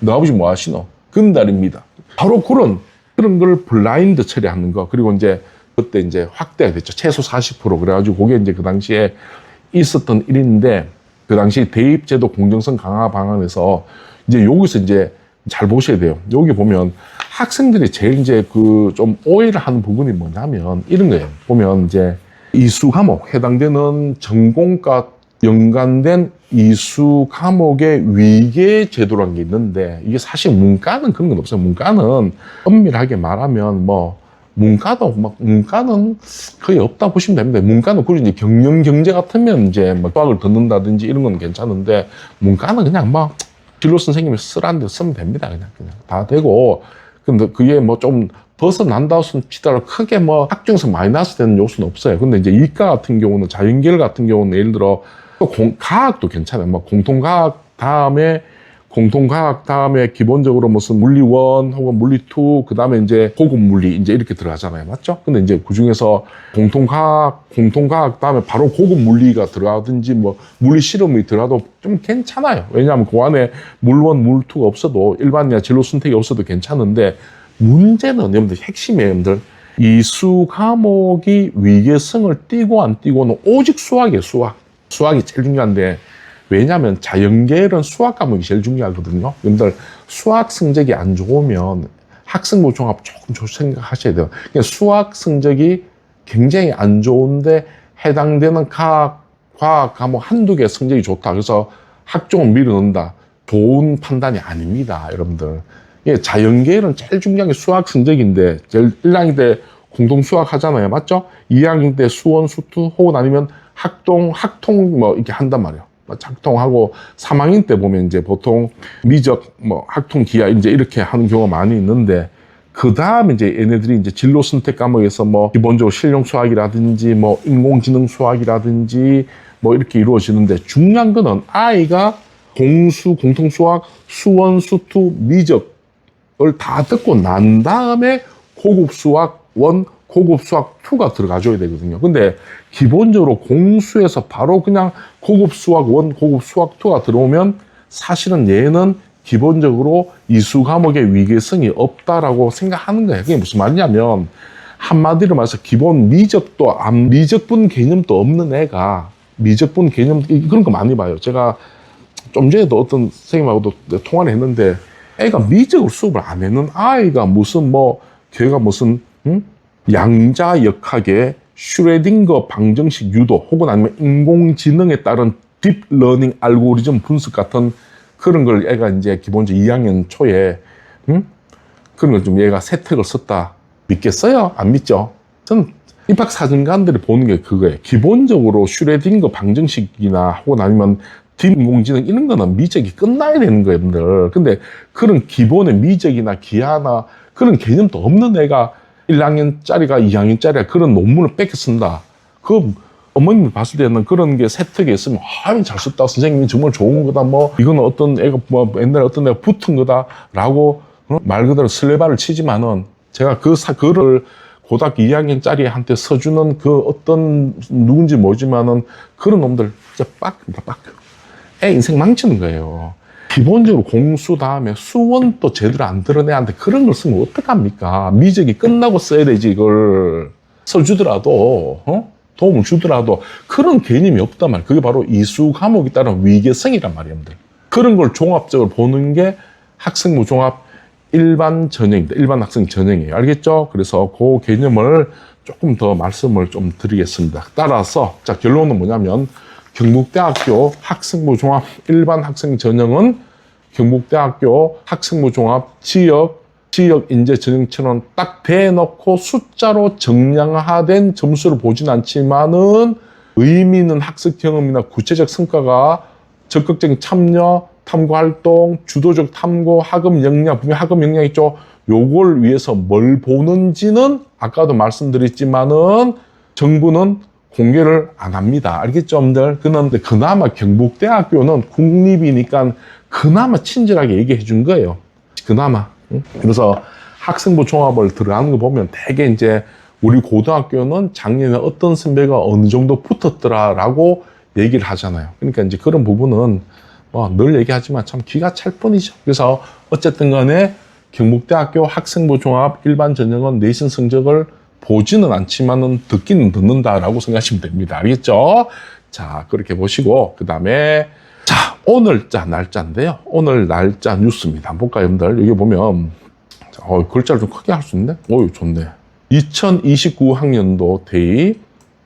S1: 너 아버지 뭐 하시노? 근달입니다. 바로 그런 걸 블라인드 처리하는 거. 그리고 이제 그때 이제 확대가 됐죠. 최소 40%. 그래가지고 그게 이제 그 당시에 있었던 일인데 그 당시 대입제도 공정성 강화 방안에서 이제 여기서 이제 잘 보셔야 돼요. 여기 보면 학생들이 제일 이제 그 좀 오해를 하는 부분이 뭐냐면 이런 거예요. 보면 이제 이수 과목 해당되는 전공과 연관된 이수 과목의 위계 제도라는 게 있는데 이게 사실 문과는 그런 건 없어요. 문과는 엄밀하게 말하면 문과는 거의 없다 보시면 됩니다. 문과는 그리고 이제 경영 경제 같으면 이제 뭐 수학을 듣는다든지 이런 건 괜찮은데 문과는 그냥 막 진로 선생님이 쓰라는 데 쓰면 됩니다. 그냥 다 되고. 근데 그게 뭐 좀 벗어난다고 치더라도 크게 뭐 학종에서 마이너스 되는 요소는 없어요. 근데 이제 이과 같은 경우는 자연계열 같은 경우는 예를 들어 또 과학도 괜찮아요. 뭐 공통과학 다음에 기본적으로 무슨 물리 1 혹은 물리 2, 그 다음에 이제 고급 물리 이제 이렇게 들어가잖아요. 맞죠? 근데 이제 그 중에서 공통과학 다음에 바로 고급 물리가 들어가든지 뭐 물리 실험이 들어가도 좀 괜찮아요. 왜냐하면 그 안에 물 1, 물 2가 없어도 일반이나 진로 선택이 없어도 괜찮은데 문제는 여러분들 핵심이에요. 여러분들 이수 과목이 위계성을 띠고 안 띠고는 오직 수학이에요. 수학이 제일 중요한데 왜냐하면 자연계열은 수학 과목이 제일 중요하거든요. 여러분들 수학 성적이 안 좋으면 학생부 종합 조금 생각하셔야 돼요. 그러니까 수학 성적이 굉장히 안 좋은데 해당되는 과학 과목 한두 개 성적이 좋다. 그래서 학종을 밀어넣는다. 좋은 판단이 아닙니다. 여러분들. 자연계열은 제일 중요한 게 수학 성적인데 제일 1학년 때 공동 수학 하잖아요. 맞죠? 2학년 때 수원, 수투 혹은 아니면 학통 뭐 이렇게 한단 말이에요. 작통하고 3학년 때 보면 이제 보통 미적, 뭐 학통 기하 이제 이렇게 하는 경우가 많이 있는데 그 다음에 이제 얘네들이 이제 진로 선택 과목에서 뭐 기본적으로 실용 수학이라든지 뭐 인공지능 수학이라든지 뭐 이렇게 이루어지는데 중요한 거는 아이가 공통 수학, 수원, 수투, 미적을 다 듣고 난 다음에 고급 수학 1, 고급 수학 2가 들어가줘야 되거든요. 근데 기본적으로 공수에서 바로 그냥 고급 수학 1, 고급 수학 2가 들어오면 사실은 얘는 기본적으로 이수 과목의 위계성이 없다라고 생각하는 거예요. 그게 무슨 말이냐면 한마디로 말해서 기본 미적분 개념도 없는 애가 미적분 개념 그런 거 많이 봐요. 제가 좀 전에도 어떤 선생님하고도 통화를 했는데 애가 미적을 수업을 안 했는 아이가 무슨 걔가 무슨 양자역학의 슈레딩거 방정식 유도 혹은 아니면 인공지능에 따른 딥러닝 알고리즘 분석 같은 그런 걸 애가 이제 기본적으로 2학년 초에 그런 걸 좀 얘가 세특을 썼다. 믿겠어요? 안 믿죠? 저는 입학사정관들이 보는 게 그거예요. 기본적으로 슈레딩거 방정식이나 혹은 아니면 딥인공지능 이런 거는 미적이 끝나야 되는 거예요, 여러분들. 근데 그런 기본의 미적이나 기하나 그런 개념도 없는 애가 1학년짜리가 2학년짜리가 그런 논문을 뺏겨 쓴다. 그 어머님이 봤을 때는 그런 게 세특에 있으면 잘 썼다. 선생님이 정말 좋은 거다. 이거는 어떤 애가 옛날에 어떤 애가 붙은 거다라고 말 그대로 슬레바를 치지만은 제가 그거를 고등학교 2학년짜리한테 써주는 그 어떤 누군지 모르지만은 그런 놈들 진짜 빡입니다. 애 인생 망치는 거예요. 기본적으로 공수 다음에 수원도 제대로 안 드러내는데 그런 걸 쓰면 어떡합니까? 미적이 끝나고 써야 되지. 이걸 써주더라도 도움을 주더라도 그런 개념이 없단 말이에요. 그게 바로 이수 과목에 따른 위계성이란 말이에요. 그런 걸 종합적으로 보는 게 학생부 종합 일반 전형입니다. 일반 학생 전형이에요. 알겠죠? 그래서 그 개념을 조금 더 말씀을 좀 드리겠습니다. 따라서 자 결론은 뭐냐면 경북대학교 학생부 종합 일반 학생 전형은 경북대학교 학생부 종합 지역 인재 전형처럼 딱 대놓고 숫자로 정량화된 점수를 보진 않지만은 의미 있는 학습 경험이나 구체적 성과가 적극적인 참여, 탐구 활동, 주도적 탐구, 학업 역량, 분명 학업 역량 있죠. 요걸 위해서 뭘 보는지는 아까도 말씀드렸지만은 정부는 공개를 안 합니다. 알겠죠, 여러분들? 그런데 그나마 경북대학교는 국립이니까 그나마 친절하게 얘기해 준 거예요. 그나마. 응? 그래서 학생부 종합을 들어가는 거 보면 되게 이제 우리 고등학교는 작년에 어떤 선배가 어느 정도 붙었더라라고 얘기를 하잖아요. 그러니까 이제 그런 부분은 뭐 늘 얘기하지만 참 기가 찰 뿐이죠. 그래서 어쨌든 간에 경북대학교 학생부 종합 일반 전형은 내신 성적을 보지는 않지만은 듣기는 듣는다라고 생각하시면 됩니다. 알겠죠? 자, 그렇게 보시고 그다음에 자, 오늘자 날짜인데요. 오늘 날짜 뉴스입니다. 한번 볼까요, 여러분들? 여기 보면 글자를 좀 크게 할 수 있네. 오, 좋네. 2029 학년도 대입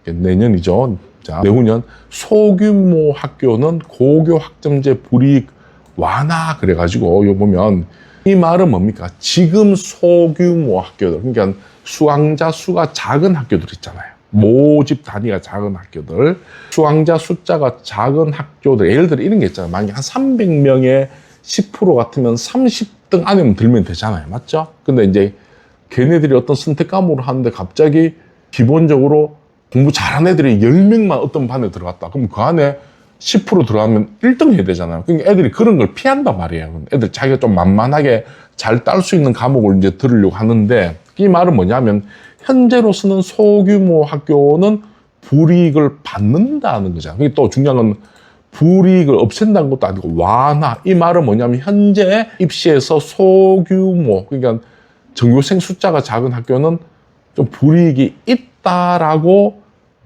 S1: 내년이죠. 자, 내후년 소규모 학교는 고교 학점제 불이익 완화 그래가지고 여기 보면 이 말은 뭡니까? 지금 소규모 학교들, 그러니까 수강자 수가 작은 학교들 있잖아요. 모집 단위가 작은 학교들, 수강자 숫자가 작은 학교들, 예를 들어 이런 게 있잖아요. 만약에 한 300명의 10% 같으면 30등 안에만 들면 되잖아요. 맞죠? 근데 이제 걔네들이 어떤 선택 과목을 하는데 갑자기 기본적으로 공부 잘하는 애들이 10명만 어떤 반에 들어갔다. 그럼 그 안에 10% 들어가면 1등 해야 되잖아요. 그러니까 애들이 그런 걸 피한단 말이에요. 애들 자기가 좀 만만하게 잘 딸 수 있는 과목을 이제 들으려고 하는데 이 말은 뭐냐면 현재로서는 소규모 학교는 불이익을 받는다는 거잖아요. 그게 또 중요한 건 불이익을 없앤다는 것도 아니고 완화. 이 말은 뭐냐면 현재 입시에서 소규모, 그러니까 전교생 숫자가 작은 학교는 좀 불이익이 있다라고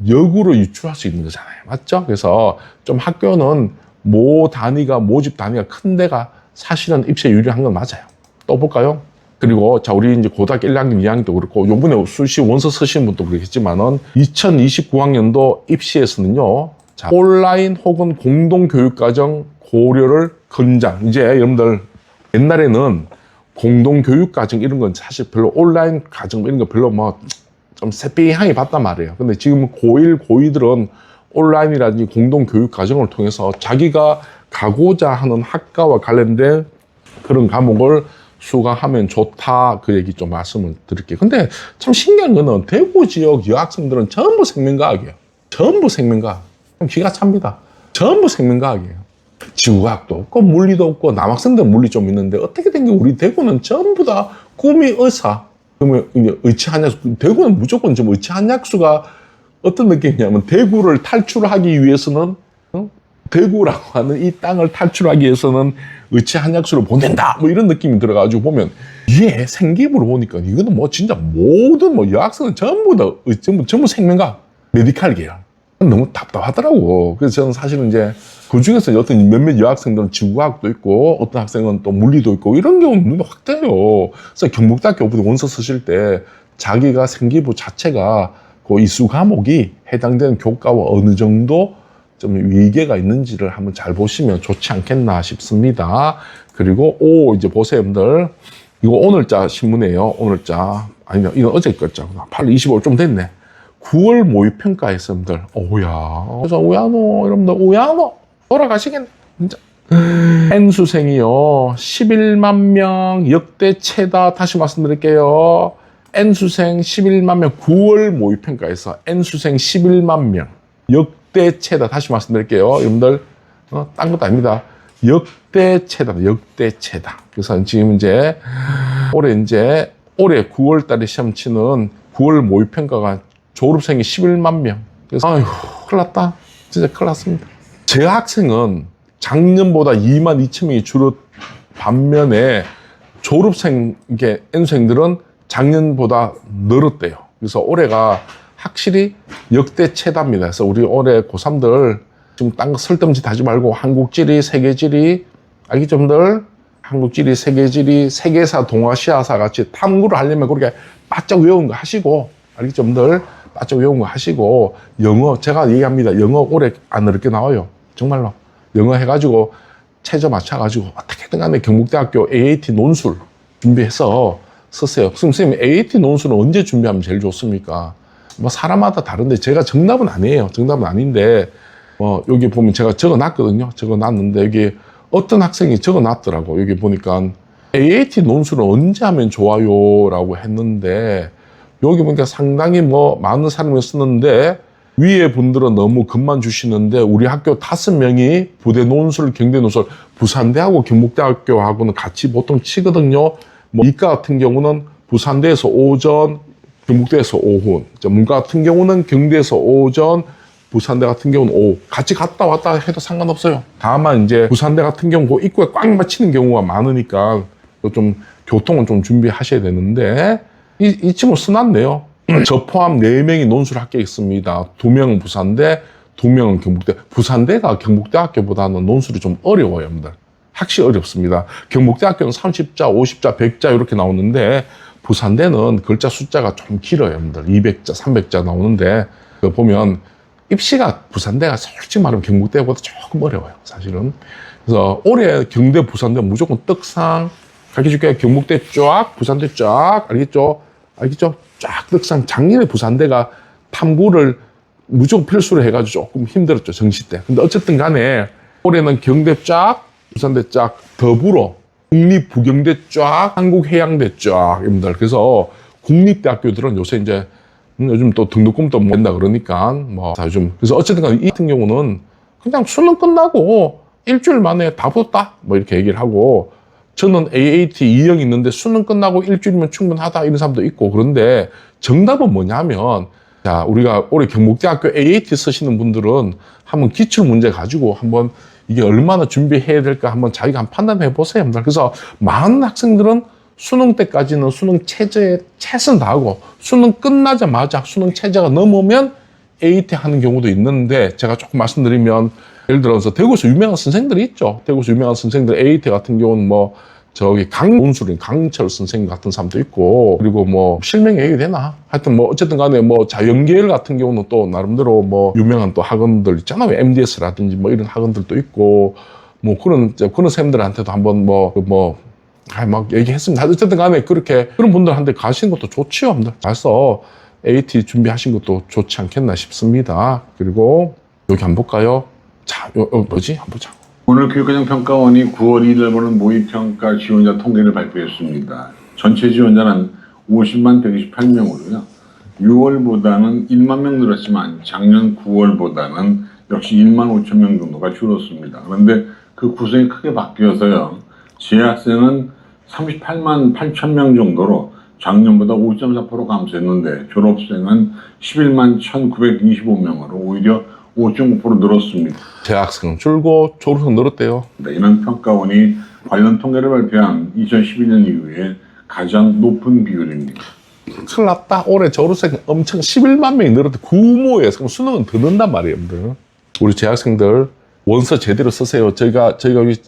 S1: 역으로 유추할 수 있는 거잖아요. 맞죠? 그래서 좀 학교는 모집 단위가 큰 데가 사실은 입시에 유리한 건 맞아요. 또 볼까요? 그리고 자, 우리 이제 고등학교 1학년, 2학년도 그렇고 요번에 수시 원서 쓰시는 분도 그렇겠지만은 2029학년도 입시에서는요. 자, 온라인 혹은 공동교육과정 고려를 권장. 이제 여러분들 옛날에는 공동교육과정 이런 건 사실 별로 온라인 과정 이런 거 별로 뭐 좀 새빼기향이 봤단 말이에요. 근데 지금 고1, 고2들은 온라인이라든지 공동교육과정을 통해서 자기가 가고자 하는 학과와 관련된 그런 과목을 수강하면 좋다. 그 얘기 좀 말씀을 드릴게요. 근데 참 신기한 거는 대구 지역 여학생들은 전부 생명과학이에요. 전부 생명과학. 기가 찹니다. 전부 생명과학이에요. 지구과학도 없고 물리도 없고 남학생들 물리 좀 있는데 어떻게 된 게 우리 대구는 전부 다 꿈이 의사. 그러면 이제 의치한약수, 대구는 무조건 좀 의치한약수가 어떤 느낌이냐면 대구를 탈출하기 위해서는 대구라고 하는 이 땅을 탈출하기 위해서는 의치한약수를 보낸다 뭐 이런 느낌이 들어가지고 보면 이게 생기부로 보니까 이거는 뭐 진짜 모든 뭐 여학생은 전부 다 전부 생명과학 메디칼 계열 너무 답답하더라고. 그래서 저는 사실은 이제 그 중에서 어떤 몇몇 여학생들은 지구과학도 있고 어떤 학생은 또 물리도 있고 이런 경우는 눈에 확 떼요. 그래서 경북대학교 원서 쓰실 때 자기가 생기부 자체가 그 이수 과목이 해당되는 교과와 어느 정도 좀 위계가 있는지를 한번 잘 보시면 좋지 않겠나 싶습니다. 그리고 이제 보세요, 여러분들. 이거 오늘자 신문이에요. 오늘자. 아니면 이건 어제 거죠. 8월 25일 좀 됐네. 9월 모의평가에서 여러분들. 오야. 그래서 오야노 여러분들 오야노 돌아가시겠네. 진짜. N수생이요. 11만 명 역대 최다. 다시 말씀드릴게요. N수생 11만 명 9월 모의평가에서 N수생 11만 명 역대 최다. 다시 말씀드릴게요. 여러분들 딴 것도 아닙니다. 역대 최다. 역대 최다. 그래서 지금 이제 올해 9월 달에 시험 치는 9월 모의평가가 졸업생이 11만 명. 그래서 아이고 큰일 났다. 진짜 큰일 났습니다. 제 학생은 작년보다 2만 2천 명이 줄었 반면에 졸업생 이게 N수생들은 작년보다 늘었대요. 그래서 올해가 확실히 역대 최다입니다. 그래서 우리 올해 고3들 지금 딴 거 쓸데없이 하지 말고 한국지리, 세계지리 알겠죠, 여러분들? 한국지리, 세계지리, 세계사, 동아시아사 같이 탐구를 하려면 그렇게 바짝 외운 거 하시고 알겠죠, 여러분들? 바짝 외운 거 하시고 영어 제가 얘기합니다. 영어 올해 안 어렵게 나와요. 정말로. 영어 해가지고 최저 맞춰가지고 어떻게든 간에 경북대학교 AAT 논술 준비해서 썼어요. 선생님 AAT 논술은 언제 준비하면 제일 좋습니까? 뭐 사람마다 다른데 제가 정답은 아니에요. 정답은 아닌데 여기 보면 제가 적어놨거든요. 적어놨는데 여기 어떤 학생이 적어놨더라고. 여기 보니까 AAT 논술은 언제 하면 좋아요? 라고 했는데 여기 보니까 상당히 많은 사람이 쓰는데 위에 분들은 너무 급만 주시는데 우리 학교 5명이 부대 논술, 경대 논술, 부산대하고 경북대학교하고는 같이 보통 치거든요. 뭐 이과 같은 경우는 부산대에서 오전, 경북대에서 오후, 문과 같은 경우는 경대에서 오전, 부산대 같은 경우는 오후. 같이 갔다 왔다 해도 상관없어요. 다만 이제 부산대 같은 경우 그 입구에 꽉 막히는 경우가 많으니까 좀 교통은 좀 준비하셔야 되는데 이 친구 순한데요. 저 포함 4명이 논술 합격했습니다. 2명은 부산대, 2명은 경북대. 부산대가 경북대학교보다는 논술이 좀 어려워요, 여러분들. 확실히 어렵습니다. 경북대학교는 30자, 50자, 100자 이렇게 나오는데 부산대는 글자 숫자가 좀 길어요, 여러분들. 200자, 300자 나오는데 보면 입시가 부산대가 솔직히 말하면 경북대보다 조금 어려워요, 사실은. 그래서 올해 경대, 부산대 무조건 떡상 가르쳐줄게요. 경북대 쫙, 부산대 쫙, 알겠죠? 알겠죠? 쫙 떡상. 작년에 부산대가 탐구를 무조건 필수로 해가지고 조금 힘들었죠, 정시 때. 근데 어쨌든 간에 올해는 경대 쫙, 부산대 쫙, 더불어 국립부경대 쫙, 한국해양대 쫙, 여러분들. 그래서 국립대학교들은 요새 이제 요즘 또 등록금도 못 낸다 그러니까 뭐 요즘 그래서 어쨌든 간에 이 같은 경우는 그냥 수능 끝나고 일주일 만에 다 붙었다 뭐 이렇게 얘기를 하고 저는 AAT 2형 있는데 수능 끝나고 일주일이면 충분하다 이런 사람도 있고 그런데 정답은 뭐냐면 자 우리가 올해 경북대학교 AAT 쓰시는 분들은 한번 기출문제 가지고 한번 이게 얼마나 준비해야 될까 한번 자기가 한번 판단해 보세요. 그래서 많은 학생들은 수능 때까지는 수능 체제에 최선을 다하고 수능 끝나자마자 수능 체제가 넘으면 AT 하는 경우도 있는데 제가 조금 말씀드리면 예를 들어서 대구에서 유명한 선생들이 있죠. 대구에서 유명한 선생들 AT 같은 경우는 뭐 저기 강논술인 강철 선생님 같은 사람도 있고 그리고 뭐 실명 얘기 되나? 하여튼 뭐 어쨌든 간에 뭐 자연계열 같은 경우는 또 나름대로 뭐 유명한 또 학원들 있잖아요. MDS라든지 뭐 이런 학원들도 있고 뭐 그런 선생님들한테도 한번 막 얘기했습니다. 어쨌든 간에 그렇게 그런 분들한테 가시는 것도 좋지요. 가서 AT 준비하신 것도 좋지 않겠나 싶습니다. 그리고 여기 한번 볼까요? 자, 뭐지? 한번 보자.
S2: 오늘 교육과정평가원이 9월 1일 보는 모의평가 지원자 통계를 발표했습니다. 전체 지원자는 50만 128명으로요. 6월보다는 1만 명 늘었지만 작년 9월보다는 역시 1만 5천 명 정도가 줄었습니다. 그런데 그 구성이 크게 바뀌어서요. 재학생은 38만 8천 명 정도로 작년보다 5.4% 감소했는데 졸업생은 11만 1,925명으로 오히려 5.9% 늘었습니다.
S1: 재학생 줄고 졸업생 늘었대요.
S2: 이런 평가원이 관련 통계를 발표한 2012년 이후에 가장 높은 비율입니다.
S1: 큰일 났다. 올해 졸업생 엄청 11만 명이 늘었대. 구모에서 그럼 수능은 더 는단 말이에요. 여러분들. 우리 재학생들 원서 제대로 쓰세요. 저희가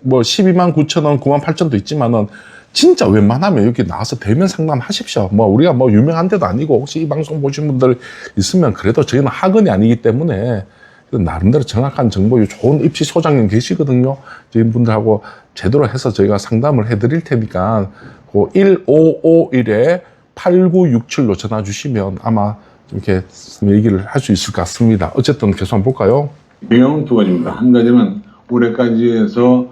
S1: 뭐 12만 9천 원, 9만 8천도 있지만은 진짜 웬만하면 여기 나와서 대면 상담하십시오. 뭐 우리가 뭐 유명한 데도 아니고 혹시 이 방송 보신 분들 있으면 그래도 저희는 학원이 아니기 때문에 나름대로 정확한 정보, 좋은 입시 소장님 계시거든요. 저희 분들하고 제대로 해서 저희가 상담을 해드릴 테니까 그 1551에 8967로 전화 주시면 아마 이렇게 얘기를 할 수 있을 것 같습니다. 어쨌든 계속 한번 볼까요?
S2: 배경은 두 가지입니다. 한 가지는 올해까지 해서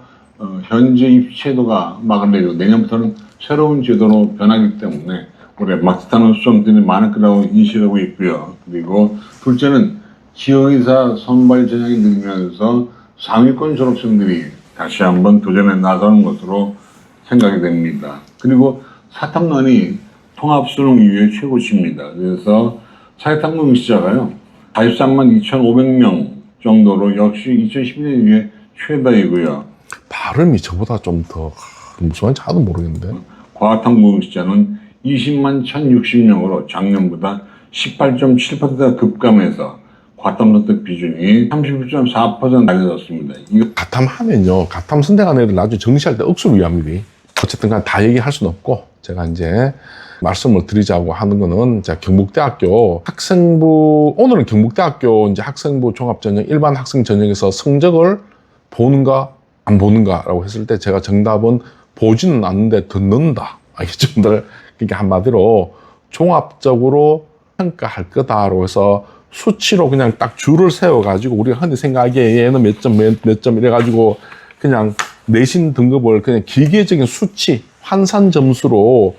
S2: 현재 입시 제도가 막을 내리고 내년부터는 새로운 제도로 변하기 때문에 올해 막타는 수험들이 많을 거라고 인식하고 있고요. 그리고 둘째는 지역의사 선발 전형이 늘면서 상위권 졸업생들이 다시 한번 도전에 나서는 것으로 생각이 됩니다. 그리고 사탐론이 통합수능 이후에 최고치입니다. 그래서 사회탐구 응시자가요 43만 2,500명 정도로 역시 2012년 이후에 최다이고요.
S1: 발음이 저보다 좀 더 무서운지 하나도 모르겠는데.
S2: 과학탐구 응시자는 20만 1,060명으로 작년보다 18.7%가 급감해서 과탐 선택 비중이 31.4% 낮아졌습니다. 이거
S1: 가탐하면요. 가탐 선택한 애들 나중에 정시할 때 억수로 위합니다. 어쨌든 간 다 얘기할 수는 없고 제가 이제 말씀을 드리자고 하는 거는 경북대학교 학생부 오늘은 경북대학교 이제 학생부 종합전형 일반 학생 전형에서 성적을 보는가 안 보는가라고 했을 때 제가 정답은 보지는 않는데 듣는다. 알겠죠? 그러니까 한마디로 종합적으로 평가할 거다라고 해서 수치로 그냥 딱 줄을 세워가지고 우리가 흔히 생각하기에 얘는 몇 점 이래가지고 그냥 내신 등급을 그냥 기계적인 수치, 환산 점수로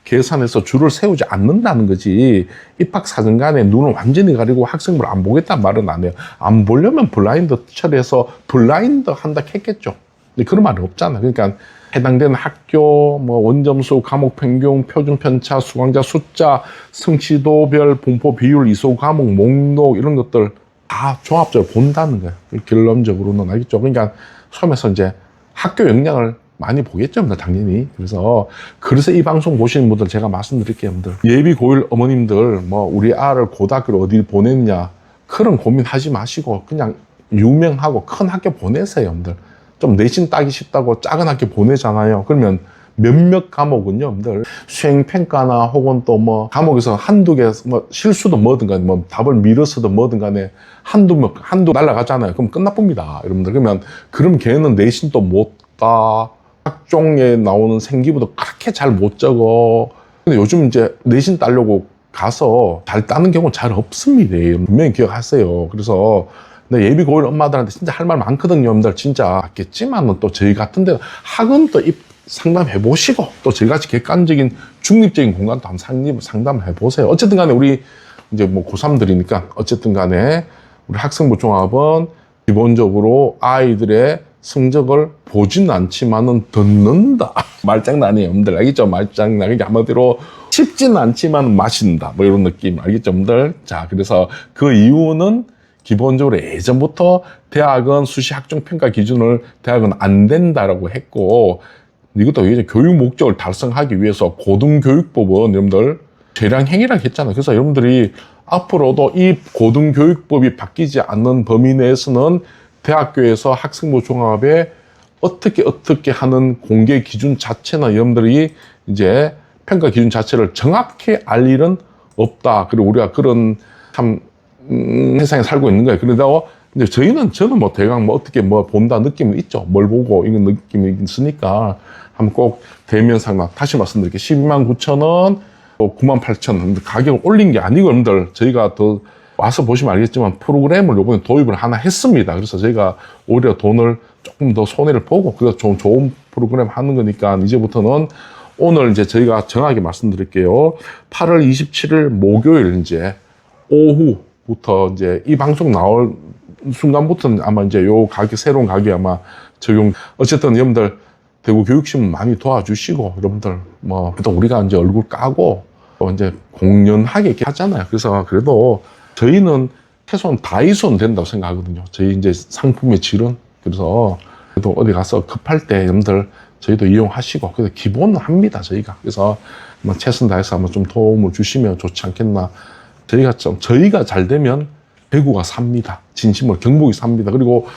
S1: 계산해서 줄을 세우지 않는다는 거지. 입학 사정관에 눈을 완전히 가리고 학생부를 안 보겠다는 말은 안 해요. 안 보려면 블라인드 처리해서 블라인드 한다 했겠죠. 근데 그런 말이 없잖아. 그러니까 해당되는 학교, 뭐 원점수, 과목 평균, 표준 편차, 수강자 숫자, 성취도별 분포 비율, 이수 과목 목록 이런 것들 다 종합적으로 본다는 거예요. 결론적으로는 알겠죠. 그러니까 처음에서 이제 학교 역량을 많이 보겠죠, 당연히. 그래서 이 방송 보시는 분들 제가 말씀드릴게요, 여러분들. 예비 고1 어머님들, 뭐, 우리 아를 고등학교를 어디 보냈냐, 그런 고민하지 마시고, 그냥 유명하고 큰 학교 보내세요, 여러분들. 좀 내신 따기 쉽다고 작은 학교 보내잖아요. 그러면 몇몇 과목은요, 여러분들. 수행평가나 혹은 또 뭐, 과목에서 한두 개, 뭐, 실수도 뭐든 간에, 뭐, 답을 밀어서든 뭐든 간에 한두 날라가잖아요. 그럼 끝나쁩니다, 여러분들. 그럼 걔는 내신도 못 따, 학종에 나오는 생기부도 그렇게 잘 못 적어. 근데 요즘 이제 내신 따려고 가서 잘 따는 경우는 잘 없습니다. 분명히 기억하세요. 그래서 예비 고1 엄마들한테 진짜 할 말 많거든요, 여러분들. 진짜 맞겠지만은 또 저희 같은 데 학원 또 상담해 보시고 또 저희같이 객관적인 중립적인 공간도 한번 상담해 보세요. 어쨌든 간에 우리 이제 뭐 고3들이니까 어쨌든 간에 우리 학생부 종합은 기본적으로 아이들의 성적을 보진 않지만은 듣는다. 말장난이에요, 여러분들. 알겠죠? 말장난. 이게 한마디로 쉽진 않지만 마신다. 뭐 이런 느낌. 알겠죠, 여러분들? 자, 그래서 그 이유는 기본적으로 예전부터 대학은 수시 학종 평가 기준을 대학은 안 된다라고 했고, 이것도 이제 교육 목적을 달성하기 위해서 고등교육법은 여러분들 재량행위라고 했잖아요. 그래서 여러분들이 앞으로도 이 고등교육법이 바뀌지 않는 범위 내에서는 대학교에서 학생부 종합에 어떻게 하는 공개 기준 자체나 여러분들이 이제 평가 기준 자체를 정확히 알 일은 없다. 그리고 우리가 그런 참 세상에 살고 있는 거예요. 그러다 이제 저는 뭐 대강 뭐 어떻게 뭐 본다 느낌은 있죠. 뭘 보고 이런 느낌이 있으니까 한번 꼭 대면 상담 다시 말씀드릴게요. 129,000원, 98,000원 가격을 올린 게 아니고 여러분들 저희가 더 와서 보시면 알겠지만 프로그램을 이번에 도입을 하나 했습니다. 그래서 저희가 오히려 돈을 조금 더 손해를 보고 그래서 좀 좋은 프로그램 하는 거니까 이제부터는 오늘 이제 저희가 정확하게 말씀드릴게요. 8월 27일 목요일 이제 오후부터 이제 이 방송 나올 순간부터는 아마 이제 요 가격 새로운 가격이 아마 적용. 어쨌든 여러분들 대구 교육신문 많이 도와주시고 여러분들 뭐 또 우리가 이제 얼굴 까고 또 이제 공연하게 이렇게 하잖아요. 그래서 그래도 저희는 최소한 다이소는 된다고 생각하거든요. 저희 이제 상품의 질은. 그래서 그래도 어디 가서 급할 때 여러분들 저희도 이용하시고 그래서 기본은 합니다. 저희가. 그래서 뭐 최선 다해서 한번 좀 도움을 주시면 좋지 않겠나. 저희가 잘 되면 대구가 삽니다. 진심으로 경북이 삽니다. 그리고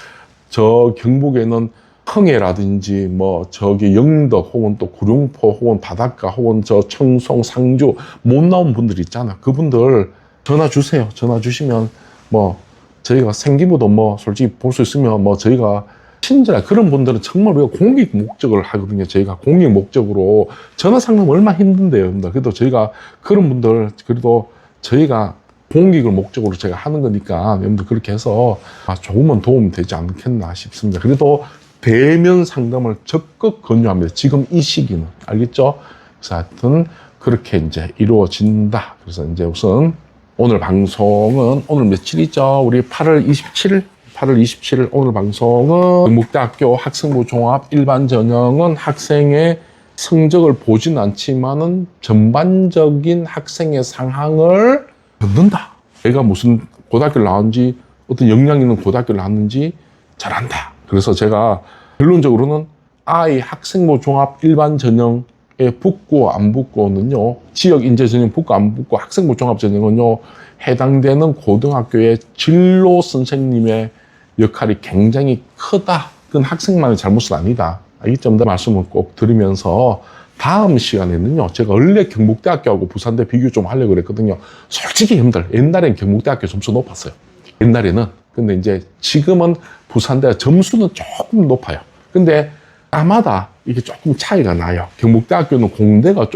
S1: 저 경북에는 흥해라든지 뭐 저기 영덕 혹은 또 구룡포 혹은 바닷가 혹은 저 청송 상주 못 나온 분들 있잖아. 그분들 전화 주세요. 전화 주시면 뭐 저희가 생기부도 뭐 솔직히 볼 수 있으면 뭐 저희가 친절한 그런 분들은 정말 우리가 공익 목적을 하거든요. 저희가 공익 목적으로 전화 상담 얼마나 힘든데요, 여러분들. 그래도 저희가 그런 분들 그래도 저희가 공익을 목적으로 제가 하는 거니까 여러분들 그렇게 해서 조금은 도움 되지 않겠나 싶습니다. 그래도 대면 상담을 적극 권유합니다. 지금 이 시기는 알겠죠? 그래서 하여튼 그렇게 이제 이루어진다. 그래서 이제 우선 오늘 방송은 오늘 며칠이죠? 우리 8월 27일 오늘 방송은 경북대학교 학생부 종합 일반 전형은 학생의 성적을 보진 않지만은 전반적인 학생의 상황을 듣는다. 얘가 무슨 고등학교를 나왔는지 어떤 역량 있는 고등학교를 나왔는지 잘한다. 그래서 제가 결론적으로는 아이 학생부 종합 일반 전형에 붙고 안 붙고는요, 지역 인재 전형 붙고 안 붙고 학생부 종합 전형은요, 해당되는 고등학교의 진로 선생님의 역할이 굉장히 크다. 그건 학생만의 잘못은 아니다. 이 점도 말씀을 꼭 드리면서 다음 시간에는요, 제가 원래 경북대학교하고 부산대 비교 좀 하려고 그랬거든요. 솔직히 여러분들, 옛날엔 경북대학교 점수 높았어요. 옛날에는. 근데 이제 지금은 부산대 점수는 조금 높아요. 근데 아마다 이게 조금 차이가 나요. 경북대학교는 공대가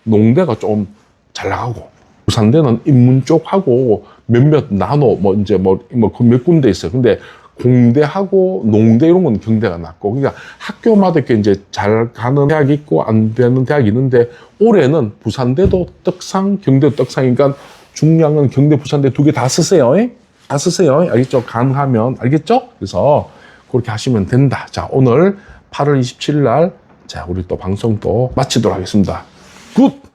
S1: 농대가 좀 잘 나가고, 부산대는 인문 쪽하고 몇몇 나노, 몇 군데 있어요. 근데 공대하고 농대 이런 건 경대가 낮고, 그러니까 학교마다 이렇게 이제 잘 가는 대학이 있고 안 되는 대학이 있는데, 올해는 부산대도 떡상, 경대도 떡상이니까 중량은 경대, 부산대 두 개 다 쓰세요. 다 쓰세요. 알겠죠? 가능하면. 알겠죠? 그래서 그렇게 하시면 된다. 자, 오늘 8월 27일 날, 자, 우리 또 방송 또 마치도록 하겠습니다. 굿!